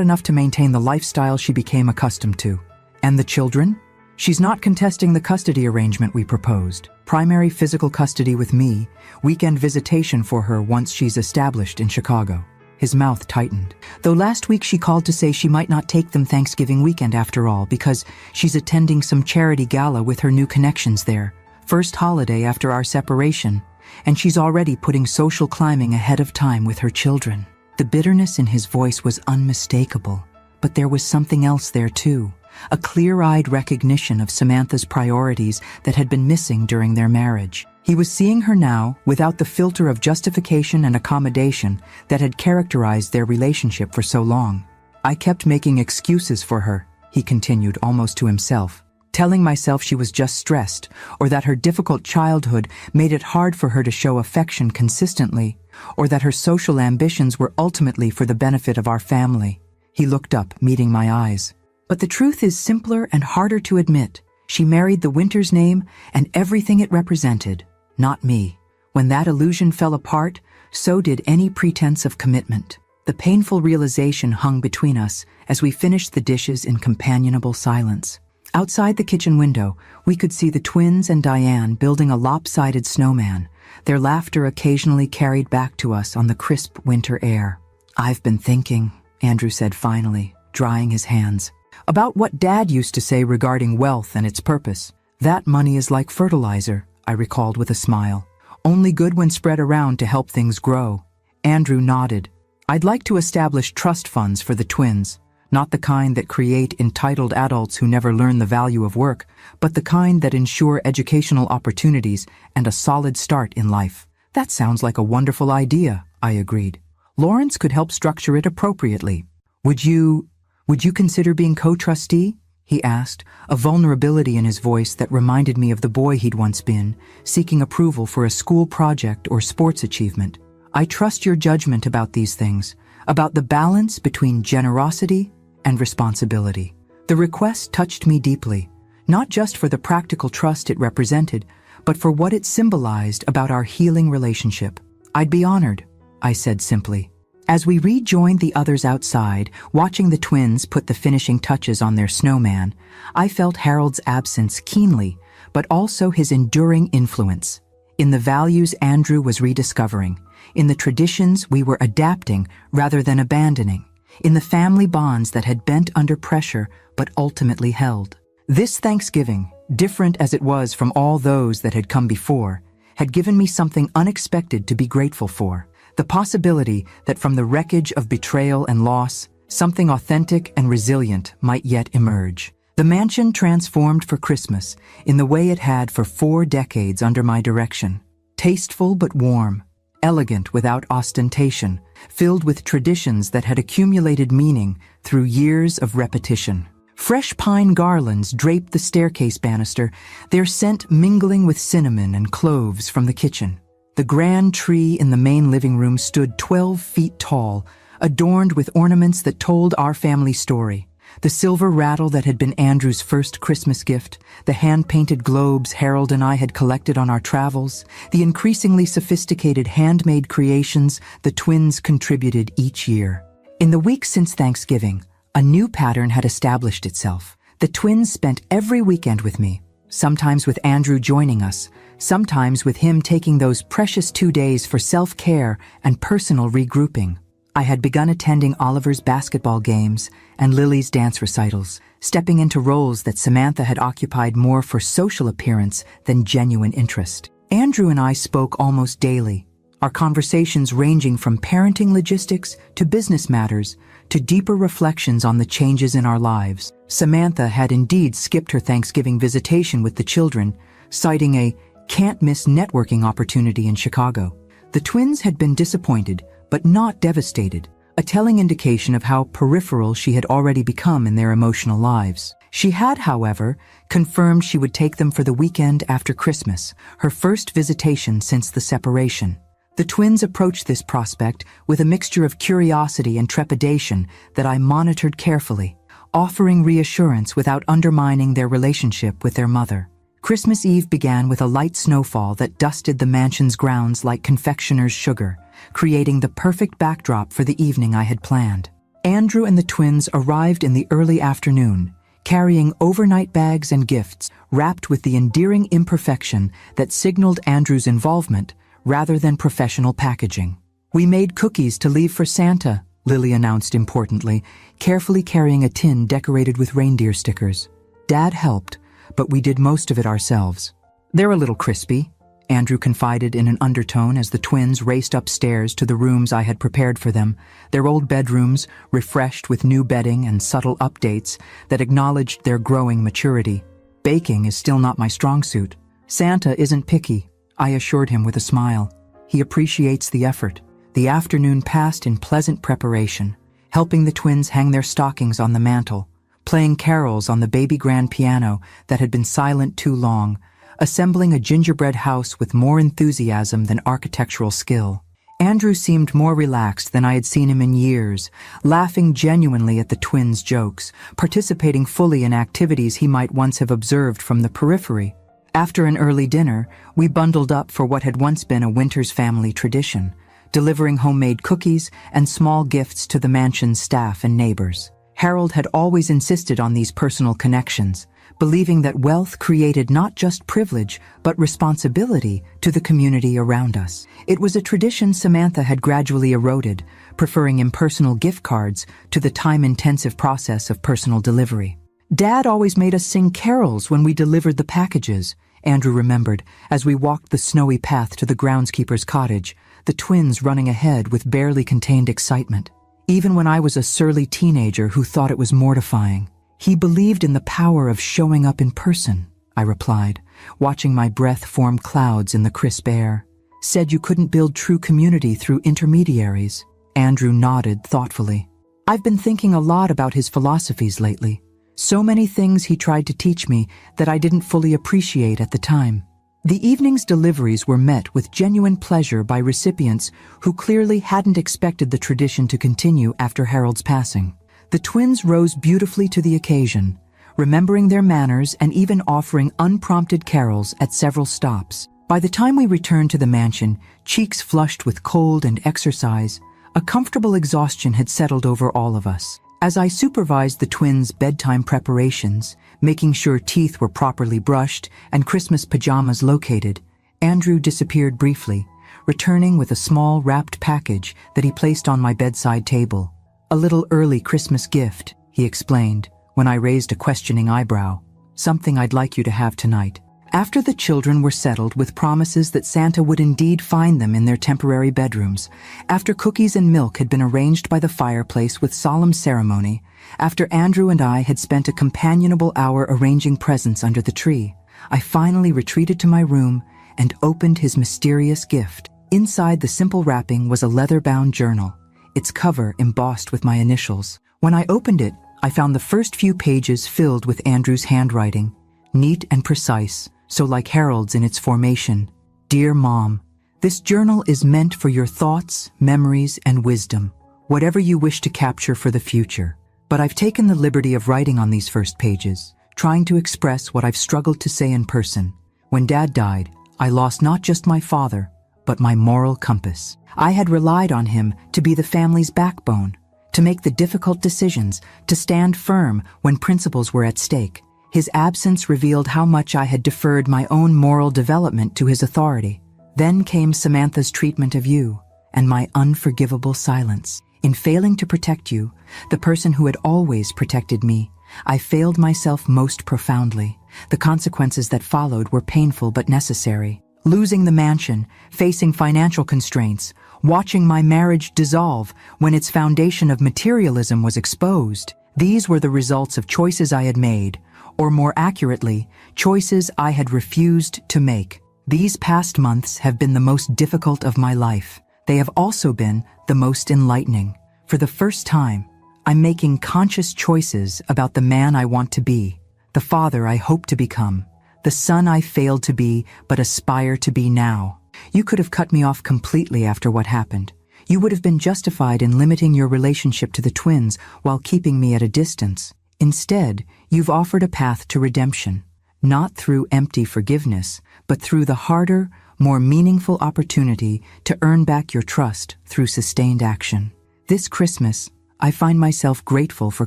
enough to maintain the lifestyle she became accustomed to." "And the children?" "She's not contesting the custody arrangement we proposed. Primary physical custody with me, weekend visitation for her once she's established in Chicago." His mouth tightened. "Though last week she called to say she might not take them Thanksgiving weekend after all because she's attending some charity gala with her new connections there. First holiday after our separation, and she's already putting social climbing ahead of time with her children." The bitterness in his voice was unmistakable, but there was something else there too. A clear-eyed recognition of Samantha's priorities that had been missing during their marriage. He was seeing her now without the filter of justification and accommodation that had characterized their relationship for so long. "I kept making excuses for her," he continued almost to himself, "telling myself she was just stressed, or that her difficult childhood made it hard for her to show affection consistently, or that her social ambitions were ultimately for the benefit of our family." He looked up, meeting my eyes. "But the truth is simpler and harder to admit. She married the Winters name and everything it represented, not me. When that illusion fell apart, so did any pretense of commitment." The painful realization hung between us as we finished the dishes in companionable silence. Outside the kitchen window, we could see the twins and Diane building a lopsided snowman, their laughter occasionally carried back to us on the crisp winter air. "I've been thinking," Andrew said finally, drying his hands, "about what Dad used to say regarding wealth and its purpose. That money is like fertilizer," I recalled with a smile. "Only good when spread around to help things grow." Andrew nodded. "I'd like to establish trust funds for the twins, not the kind that create entitled adults who never learn the value of work, but the kind that ensure educational opportunities and a solid start in life." "That sounds like a wonderful idea," I agreed. "Lawrence could help structure it appropriately." Would you consider being co-trustee?" he asked, a vulnerability in his voice that reminded me of the boy he'd once been, seeking approval for a school project or sports achievement. "I trust your judgment about these things, about the balance between generosity and responsibility." The request touched me deeply, not just for the practical trust it represented, but for what it symbolized about our healing relationship. "I'd be honored," I said simply. As we rejoined the others outside, watching the twins put the finishing touches on their snowman, I felt Harold's absence keenly, but also his enduring influence. In the values Andrew was rediscovering, in the traditions we were adapting rather than abandoning, in the family bonds that had bent under pressure but ultimately held. This Thanksgiving, different as it was from all those that had come before, had given me something unexpected to be grateful for. The possibility that from the wreckage of betrayal and loss, something authentic and resilient might yet emerge. The mansion transformed for Christmas in the way it had for 4 decades under my direction. Tasteful but warm, elegant without ostentation, filled with traditions that had accumulated meaning through years of repetition. Fresh pine garlands draped the staircase banister, their scent mingling with cinnamon and cloves from the kitchen. The grand tree in the main living room stood 12 feet tall, adorned with ornaments that told our family story. The silver rattle that had been Andrew's first Christmas gift, the hand-painted globes Harold and I had collected on our travels, the increasingly sophisticated handmade creations the twins contributed each year. In the weeks since Thanksgiving, a new pattern had established itself. The twins spent every weekend with me, sometimes with Andrew joining us, sometimes with him taking those precious 2 days for self-care and personal regrouping. I had begun attending Oliver's basketball games and Lily's dance recitals, stepping into roles that Samantha had occupied more for social appearance than genuine interest. Andrew and I spoke almost daily, our conversations ranging from parenting logistics to business matters to deeper reflections on the changes in our lives. Samantha had indeed skipped her Thanksgiving visitation with the children, citing a can't-miss networking opportunity in Chicago. The twins had been disappointed, but not devastated, a telling indication of how peripheral she had already become in their emotional lives. She had, however, confirmed she would take them for the weekend after Christmas, her first visitation since the separation. The twins approached this prospect with a mixture of curiosity and trepidation that I monitored carefully, offering reassurance without undermining their relationship with their mother. Christmas Eve began with a light snowfall that dusted the mansion's grounds like confectioner's sugar, creating the perfect backdrop for the evening I had planned. Andrew and the twins arrived in the early afternoon, carrying overnight bags and gifts wrapped with the endearing imperfection that signaled Andrew's involvement rather than professional packaging. "We made cookies to leave for Santa," Lily announced importantly, carefully carrying a tin decorated with reindeer stickers. "Dad helped, but we did most of it ourselves." "They're a little crispy," Andrew confided in an undertone as the twins raced upstairs to the rooms I had prepared for them, their old bedrooms refreshed with new bedding and subtle updates that acknowledged their growing maturity. "Baking is still not my strong suit." "Santa isn't picky," I assured him with a smile. "He appreciates the effort." The afternoon passed in pleasant preparation, helping the twins hang their stockings on the mantel, playing carols on the baby grand piano that had been silent too long, assembling a gingerbread house with more enthusiasm than architectural skill. Andrew seemed more relaxed than I had seen him in years, laughing genuinely at the twins' jokes, participating fully in activities he might once have observed from the periphery. After an early dinner, we bundled up for what had once been a winter's family tradition, delivering homemade cookies and small gifts to the mansion's staff and neighbors. Harold had always insisted on these personal connections, believing that wealth created not just privilege, but responsibility to the community around us. It was a tradition Samantha had gradually eroded, preferring impersonal gift cards to the time-intensive process of personal delivery. "Dad always made us sing carols when we delivered the packages," Andrew remembered, as we walked the snowy path to the groundskeeper's cottage, the twins running ahead with barely contained excitement. "Even when I was a surly teenager who thought it was mortifying. He believed in the power of showing up in person," I replied, watching my breath form clouds in the crisp air. "Said you couldn't build true community through intermediaries." Andrew nodded thoughtfully. "I've been thinking a lot about his philosophies lately. So many things he tried to teach me that I didn't fully appreciate at the time." The evening's deliveries were met with genuine pleasure by recipients who clearly hadn't expected the tradition to continue after Harold's passing. The twins rose beautifully to the occasion, remembering their manners and even offering unprompted carols at several stops. By the time we returned to the mansion, cheeks flushed with cold and exercise, a comfortable exhaustion had settled over all of us. As I supervised the twins' bedtime preparations, making sure teeth were properly brushed and Christmas pajamas located, Andrew disappeared briefly, returning with a small wrapped package that he placed on my bedside table. "A little early Christmas gift," he explained, when I raised a questioning eyebrow. "Something I'd like you to have tonight." After the children were settled with promises that Santa would indeed find them in their temporary bedrooms, after cookies and milk had been arranged by the fireplace with solemn ceremony, after Andrew and I had spent a companionable hour arranging presents under the tree, I finally retreated to my room and opened his mysterious gift. Inside the simple wrapping was a leather-bound journal, its cover embossed with my initials. When I opened it, I found the first few pages filled with Andrew's handwriting, neat and precise, so like Harold's in its formation. "Dear Mom, this journal is meant for your thoughts, memories, and wisdom, whatever you wish to capture for the future. But I've taken the liberty of writing on these first pages, trying to express what I've struggled to say in person. When Dad died, I lost not just my father, but my moral compass. I had relied on him to be the family's backbone, to make the difficult decisions, to stand firm when principles were at stake. His absence revealed how much I had deferred my own moral development to his authority. Then came Samantha's treatment of you, and my unforgivable silence. In failing to protect you, the person who had always protected me, I failed myself most profoundly. The consequences that followed were painful but necessary. Losing the mansion, facing financial constraints, watching my marriage dissolve when its foundation of materialism was exposed. These were the results of choices I had made, or more accurately, choices I had refused to make. These past months have been the most difficult of my life. They have also been the most enlightening. For the first time, I'm making conscious choices about the man I want to be, the father I hope to become, the son I failed to be but aspire to be now. You could have cut me off completely after what happened. You would have been justified in limiting your relationship to the twins while keeping me at a distance. Instead, you've offered a path to redemption, not through empty forgiveness, but through the harder, more meaningful opportunity to earn back your trust through sustained action. This Christmas, I find myself grateful for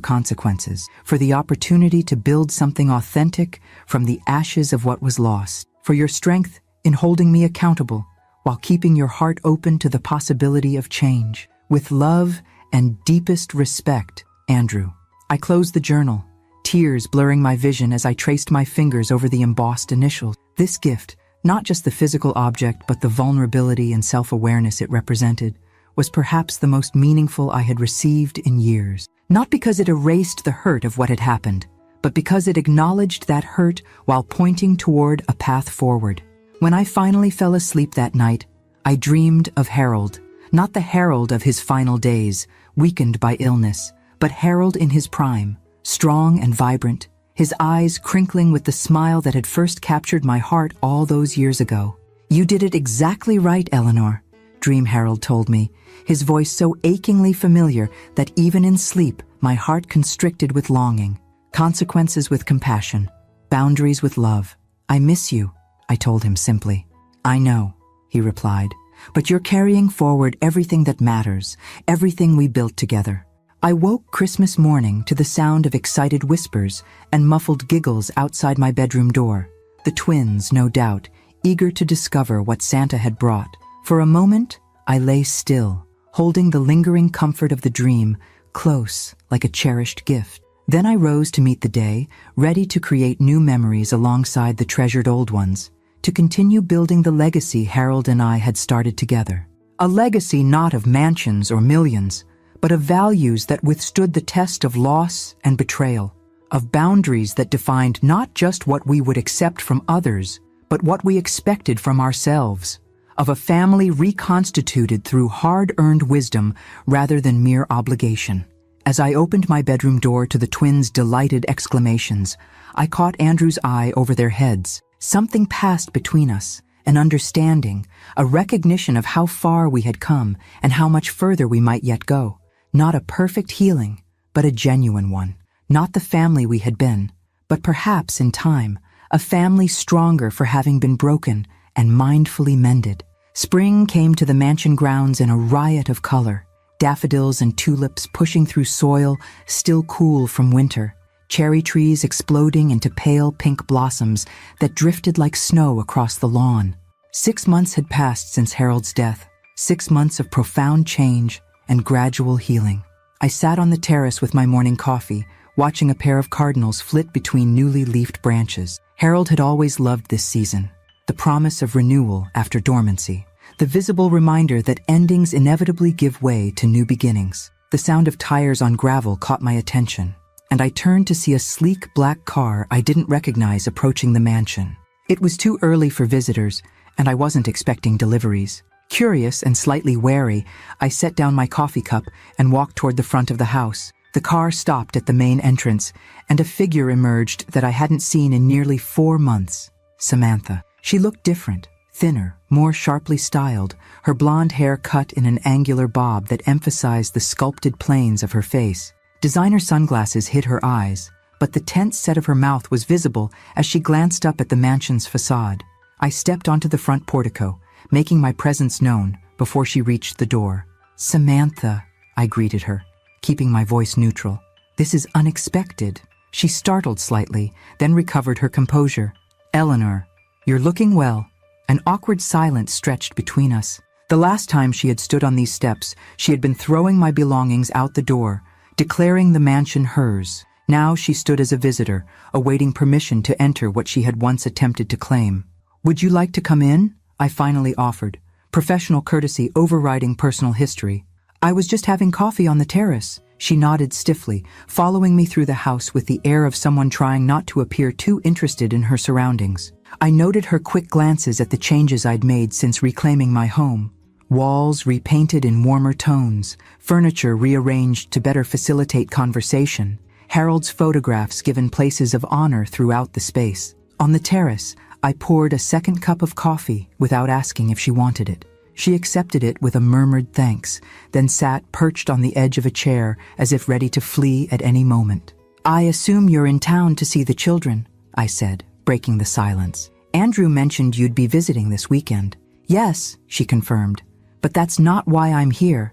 consequences, for the opportunity to build something authentic from the ashes of what was lost, for your strength in holding me accountable while keeping your heart open to the possibility of change. With love and deepest respect, Andrew. I closed the journal, tears blurring my vision as I traced my fingers over the embossed initials. This gift, not just the physical object but the vulnerability and self-awareness it represented, was perhaps the most meaningful I had received in years. Not because it erased the hurt of what had happened, but because it acknowledged that hurt while pointing toward a path forward. When I finally fell asleep that night, I dreamed of Harold, not the Harold of his final days, weakened by illness, but Harold in his prime, strong and vibrant, his eyes crinkling with the smile that had first captured my heart all those years ago. "You did it exactly right, Eleanor," Dream Harold told me, his voice so achingly familiar that even in sleep my heart constricted with longing. Consequences with compassion, boundaries with love. "I miss you," I told him simply. "I know," he replied, "but you're carrying forward everything that matters, everything we built together." I woke Christmas morning to the sound of excited whispers and muffled giggles outside my bedroom door. The twins, no doubt, eager to discover what Santa had brought. For a moment, I lay still, holding the lingering comfort of the dream close like a cherished gift. Then I rose to meet the day, ready to create new memories alongside the treasured old ones, to continue building the legacy Harold and I had started together. A legacy not of mansions or millions, but of values that withstood the test of loss and betrayal, of boundaries that defined not just what we would accept from others, but what we expected from ourselves, of a family reconstituted through hard-earned wisdom rather than mere obligation. As I opened my bedroom door to the twins' delighted exclamations, I caught Andrew's eye over their heads. Something passed between us, an understanding, a recognition of how far we had come and how much further we might yet go. Not a perfect healing, but a genuine one. Not the family we had been, but perhaps in time, a family stronger for having been broken and mindfully mended. Spring came to the mansion grounds in a riot of color. Daffodils and tulips pushing through soil still cool from winter. Cherry trees exploding into pale pink blossoms that drifted like snow across the lawn. 6 months had passed since Harold's death. 6 months of profound change and gradual healing. I sat on the terrace with my morning coffee, watching a pair of cardinals flit between newly leafed branches. Harold had always loved this season, the promise of renewal after dormancy, the visible reminder that endings inevitably give way to new beginnings. The sound of tires on gravel caught my attention, and I turned to see a sleek black car I didn't recognize approaching the mansion. It was too early for visitors, and I wasn't expecting deliveries. Curious and slightly wary, I set down my coffee cup and walked toward the front of the house. The car stopped at the main entrance, and a figure emerged that I hadn't seen in nearly 4 months. Samantha. She looked different, thinner, more sharply styled, her blonde hair cut in an angular bob that emphasized the sculpted planes of her face. Designer sunglasses hid her eyes, but the tense set of her mouth was visible as she glanced up at the mansion's facade. I stepped onto the front portico, making my presence known before she reached the door. "Samantha," I greeted her, keeping my voice neutral. "This is unexpected. She startled slightly, then recovered her composure. "Eleanor, you're looking well." An awkward silence stretched between us. The last time she had stood on these steps, she had been throwing my belongings out the door, declaring the mansion hers. Now she stood as a visitor, awaiting permission to enter what she had once attempted to claim. "Would you like to come in?" I finally offered, professional courtesy overriding personal history. "I was just having coffee on the terrace." She nodded stiffly, following me through the house with the air of someone trying not to appear too interested in her surroundings. I noted her quick glances at the changes I'd made since reclaiming my home. Walls repainted in warmer tones, furniture rearranged to better facilitate conversation, Harold's photographs given places of honor throughout the space. On the terrace, I poured a second cup of coffee without asking if she wanted it. She accepted it with a murmured thanks, then sat perched on the edge of a chair as if ready to flee at any moment. "I assume you're in town to see the children," I said, breaking the silence. "Andrew mentioned you'd be visiting this weekend." "Yes," she confirmed, "but that's not why I'm here.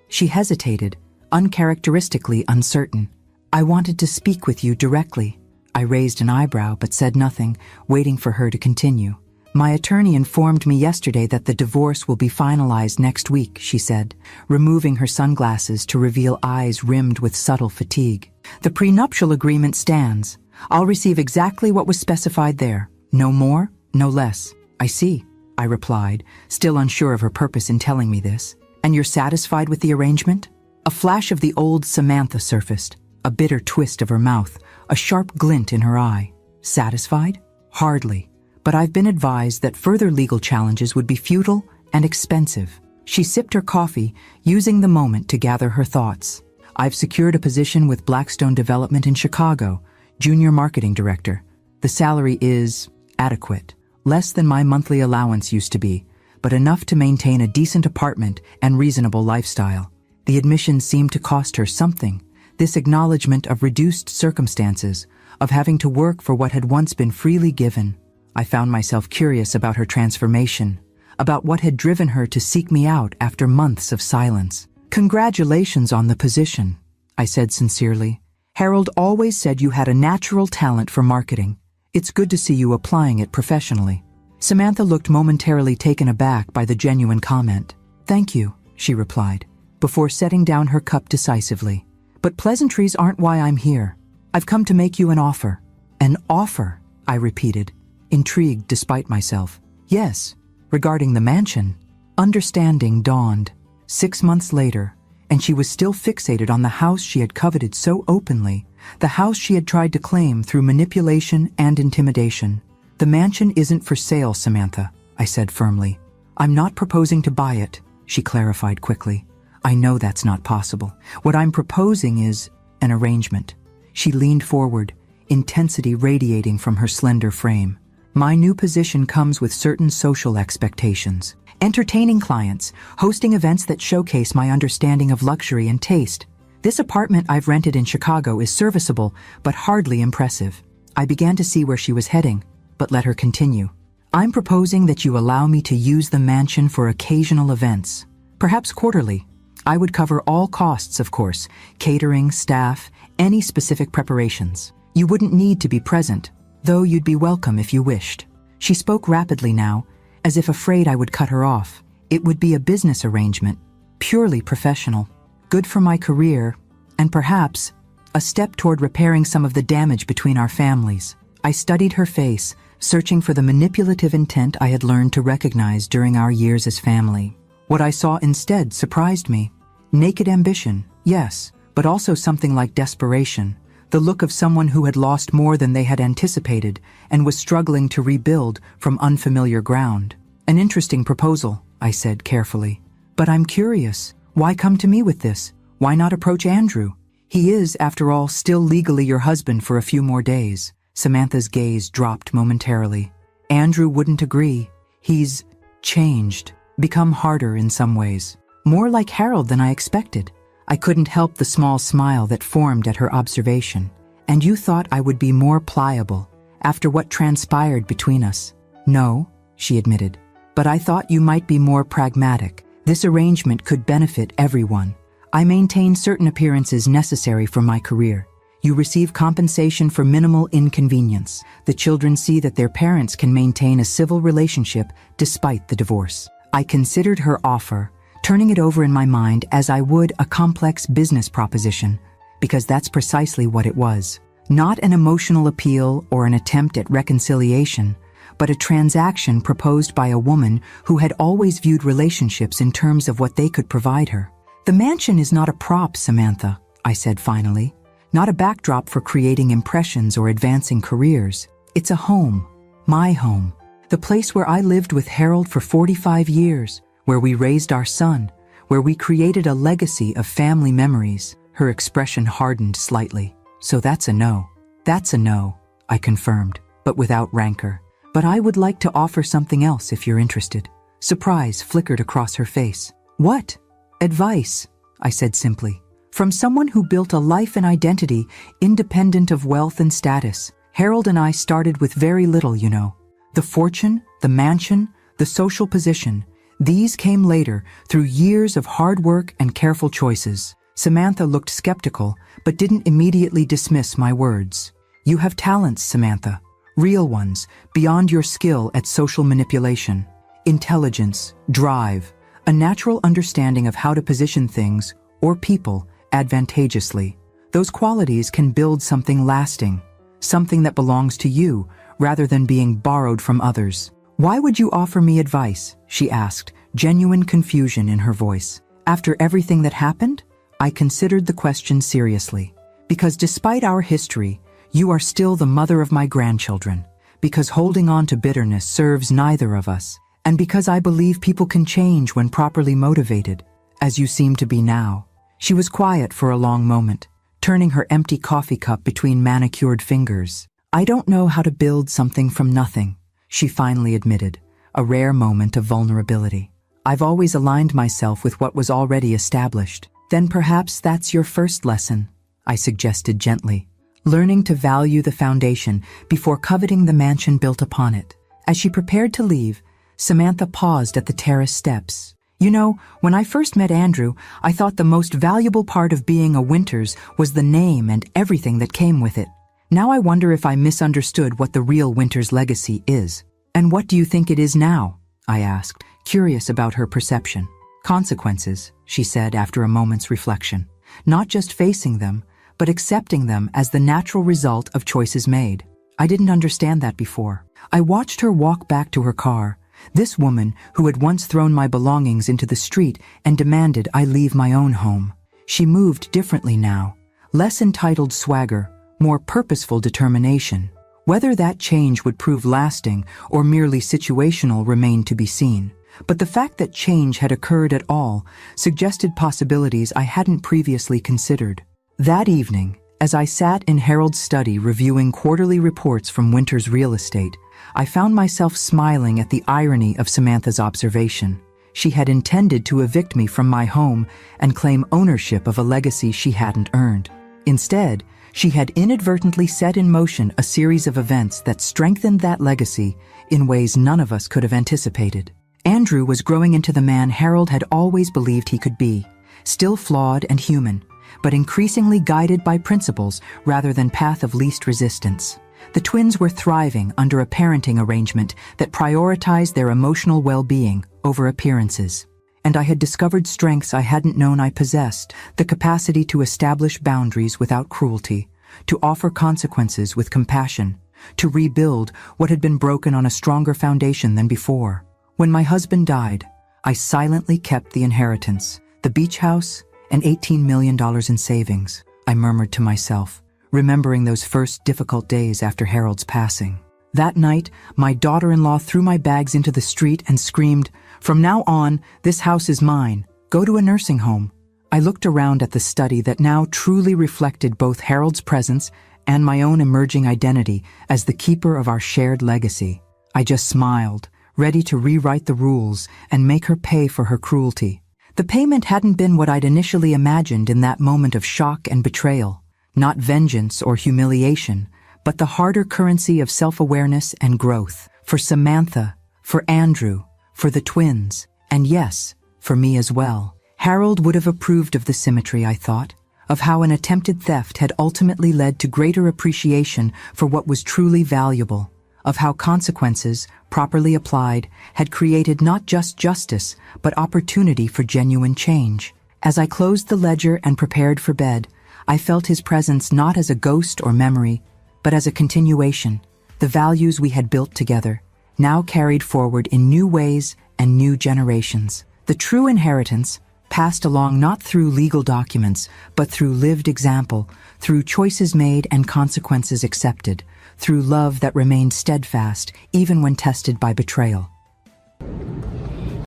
She hesitated, uncharacteristically uncertain. "I wanted to speak with you directly." I raised an eyebrow but said nothing, waiting for her to continue. "My attorney informed me yesterday that the divorce will be finalized next week," she said, removing her sunglasses to reveal eyes rimmed with subtle fatigue. "The prenuptial agreement stands. I'll receive exactly what was specified there. No more, no less." "I see," I replied, still unsure of her purpose in telling me this. "And you're satisfied with the arrangement?" A flash of the old Samantha surfaced, a bitter twist of her mouth, a sharp glint in her eye. Satisfied? Hardly. But I've been advised that further legal challenges would be futile and expensive. She sipped her coffee, using the moment to gather her thoughts. "I've secured a position with Blackstone Development in Chicago, junior marketing director. The salary is adequate, less than my monthly allowance used to be, but enough to maintain a decent apartment and reasonable lifestyle." The admission seemed to cost her something, this acknowledgement of reduced circumstances, of having to work for what had once been freely given. I found myself curious about her transformation, about what had driven her to seek me out after months of silence. "Congratulations on the position," I said sincerely. "Harold always said you had a natural talent for marketing. It's good to see you applying it professionally." Samantha looked momentarily taken aback by the genuine comment. "Thank you," she replied, before setting down her cup decisively. "But pleasantries aren't why I'm here. I've come to make you an offer." "An offer?" I repeated, intrigued despite myself. "Yes, regarding the mansion." Understanding dawned. 6 months later, and she was still fixated on the house she had coveted so openly, the house she had tried to claim through manipulation and intimidation. "The mansion isn't for sale, Samantha," I said firmly. "I'm not proposing to buy it," she clarified quickly. "I know that's not possible. What I'm proposing is an arrangement." She leaned forward, intensity radiating from her slender frame. "My new position comes with certain social expectations. Entertaining clients, hosting events that showcase my understanding of luxury and taste. This apartment I've rented in Chicago is serviceable, but hardly impressive." I began to see where she was heading, but let her continue. "I'm proposing that you allow me to use the mansion for occasional events, perhaps quarterly. I would cover all costs, of course, catering, staff, any specific preparations. You wouldn't need to be present, though you'd be welcome if you wished." She spoke rapidly now, as if afraid I would cut her off. "It would be a business arrangement, purely professional, good for my career, and perhaps a step toward repairing some of the damage between our families." I studied her face, searching for the manipulative intent I had learned to recognize during our years as family. What I saw instead surprised me. Naked ambition, yes, but also something like desperation, the look of someone who had lost more than they had anticipated and was struggling to rebuild from unfamiliar ground. "An interesting proposal," I said carefully. "But I'm curious, why come to me with this? Why not approach Andrew? He is, after all, still legally your husband for a few more days." Samantha's gaze dropped momentarily. "Andrew wouldn't agree. He's changed, become harder in some ways. More like Harold than I expected." I couldn't help the small smile that formed at her observation. "And you thought I would be more pliable after what transpired between us?" "No," she admitted, "but I thought you might be more pragmatic. This arrangement could benefit everyone. I maintain certain appearances necessary for my career. You receive compensation for minimal inconvenience. The children see that their parents can maintain a civil relationship despite the divorce. I considered her offer, turning it over in my mind as I would a complex business proposition, because that's precisely what it was. Not an emotional appeal or an attempt at reconciliation, but a transaction proposed by a woman who had always viewed relationships in terms of what they could provide her. The mansion is not a prop, Samantha, I said finally. Not a backdrop for creating impressions or advancing careers. It's a home, my home. The place where I lived with Harold for 45 years, where we raised our son, where we created a legacy of family memories. Her expression hardened slightly. So that's a no. That's a no, I confirmed, but without rancor. But I would like to offer something else if you're interested. Surprise flickered across her face. What? Advice, I said simply. From someone who built a life and identity independent of wealth and status. Harold and I started with very little, you know. The fortune, the mansion, the social position, these came later through years of hard work and careful choices. Samantha looked skeptical, but didn't immediately dismiss my words. You have talents, Samantha. Real ones, beyond your skill at social manipulation. Intelligence, drive, a natural understanding of how to position things, or people, advantageously. Those qualities can build something lasting, something that belongs to you, rather than being borrowed from others. Why would you offer me advice? She asked, genuine confusion in her voice. After everything that happened? I considered the question seriously. Because despite our history, you are still the mother of my grandchildren. Because holding on to bitterness serves neither of us. And because I believe people can change when properly motivated, as you seem to be now. She was quiet for a long moment, turning her empty coffee cup between manicured fingers. I don't know how to build something from nothing, she finally admitted, a rare moment of vulnerability. I've always aligned myself with what was already established. Then perhaps that's your first lesson, I suggested gently. Learning to value the foundation before coveting the mansion built upon it. As she prepared to leave, Samantha paused at the terrace steps. You know, when I first met Andrew, I thought the most valuable part of being a Winters was the name and everything that came with it. Now I wonder if I misunderstood what the real Winters legacy is. And what do you think it is now? I asked, curious about her perception. Consequences, she said after a moment's reflection. Not just facing them, but accepting them as the natural result of choices made. I didn't understand that before. I watched her walk back to her car. This woman who had once thrown my belongings into the street and demanded I leave my own home. She moved differently now. Less entitled swagger, more purposeful determination. Whether that change would prove lasting or merely situational remained to be seen. But the fact that change had occurred at all suggested possibilities I hadn't previously considered. That evening, as I sat in Harold's study reviewing quarterly reports from Winters Real Estate, I found myself smiling at the irony of Samantha's observation. She had intended to evict me from my home and claim ownership of a legacy she hadn't earned. Instead, she had inadvertently set in motion a series of events that strengthened that legacy in ways none of us could have anticipated. Andrew was growing into the man Harold had always believed he could be, still flawed and human, but increasingly guided by principles rather than path of least resistance. The twins were thriving under a parenting arrangement that prioritized their emotional well-being over appearances. And I had discovered strengths I hadn't known I possessed, the capacity to establish boundaries without cruelty, to offer consequences with compassion, to rebuild what had been broken on a stronger foundation than before. When my husband died, I silently kept the inheritance, the beach house, and $18 million in savings, I murmured to myself, remembering those first difficult days after Harold's passing. That night, my daughter-in-law threw my bags into the street and screamed, "From now on, this house is mine. Go to a nursing home." I looked around at the study that now truly reflected both Harold's presence and my own emerging identity as the keeper of our shared legacy. I just smiled, ready to rewrite the rules and make her pay for her cruelty. The payment hadn't been what I'd initially imagined in that moment of shock and betrayal. Not vengeance or humiliation, but the harder currency of self-awareness and growth. For Samantha, for Andrew, for the twins, and yes, for me as well. Harold would have approved of the symmetry, I thought. of how an attempted theft had ultimately led to greater appreciation for what was truly valuable, of how consequences, properly applied, had created not just justice, but opportunity for genuine change. As I closed the ledger and prepared for bed, I felt his presence not as a ghost or memory, but as a continuation, the values we had built together, now carried forward in new ways and new generations. The true inheritance, passed along not through legal documents, but through lived example, through choices made and consequences accepted, through love that remained steadfast even when tested by betrayal.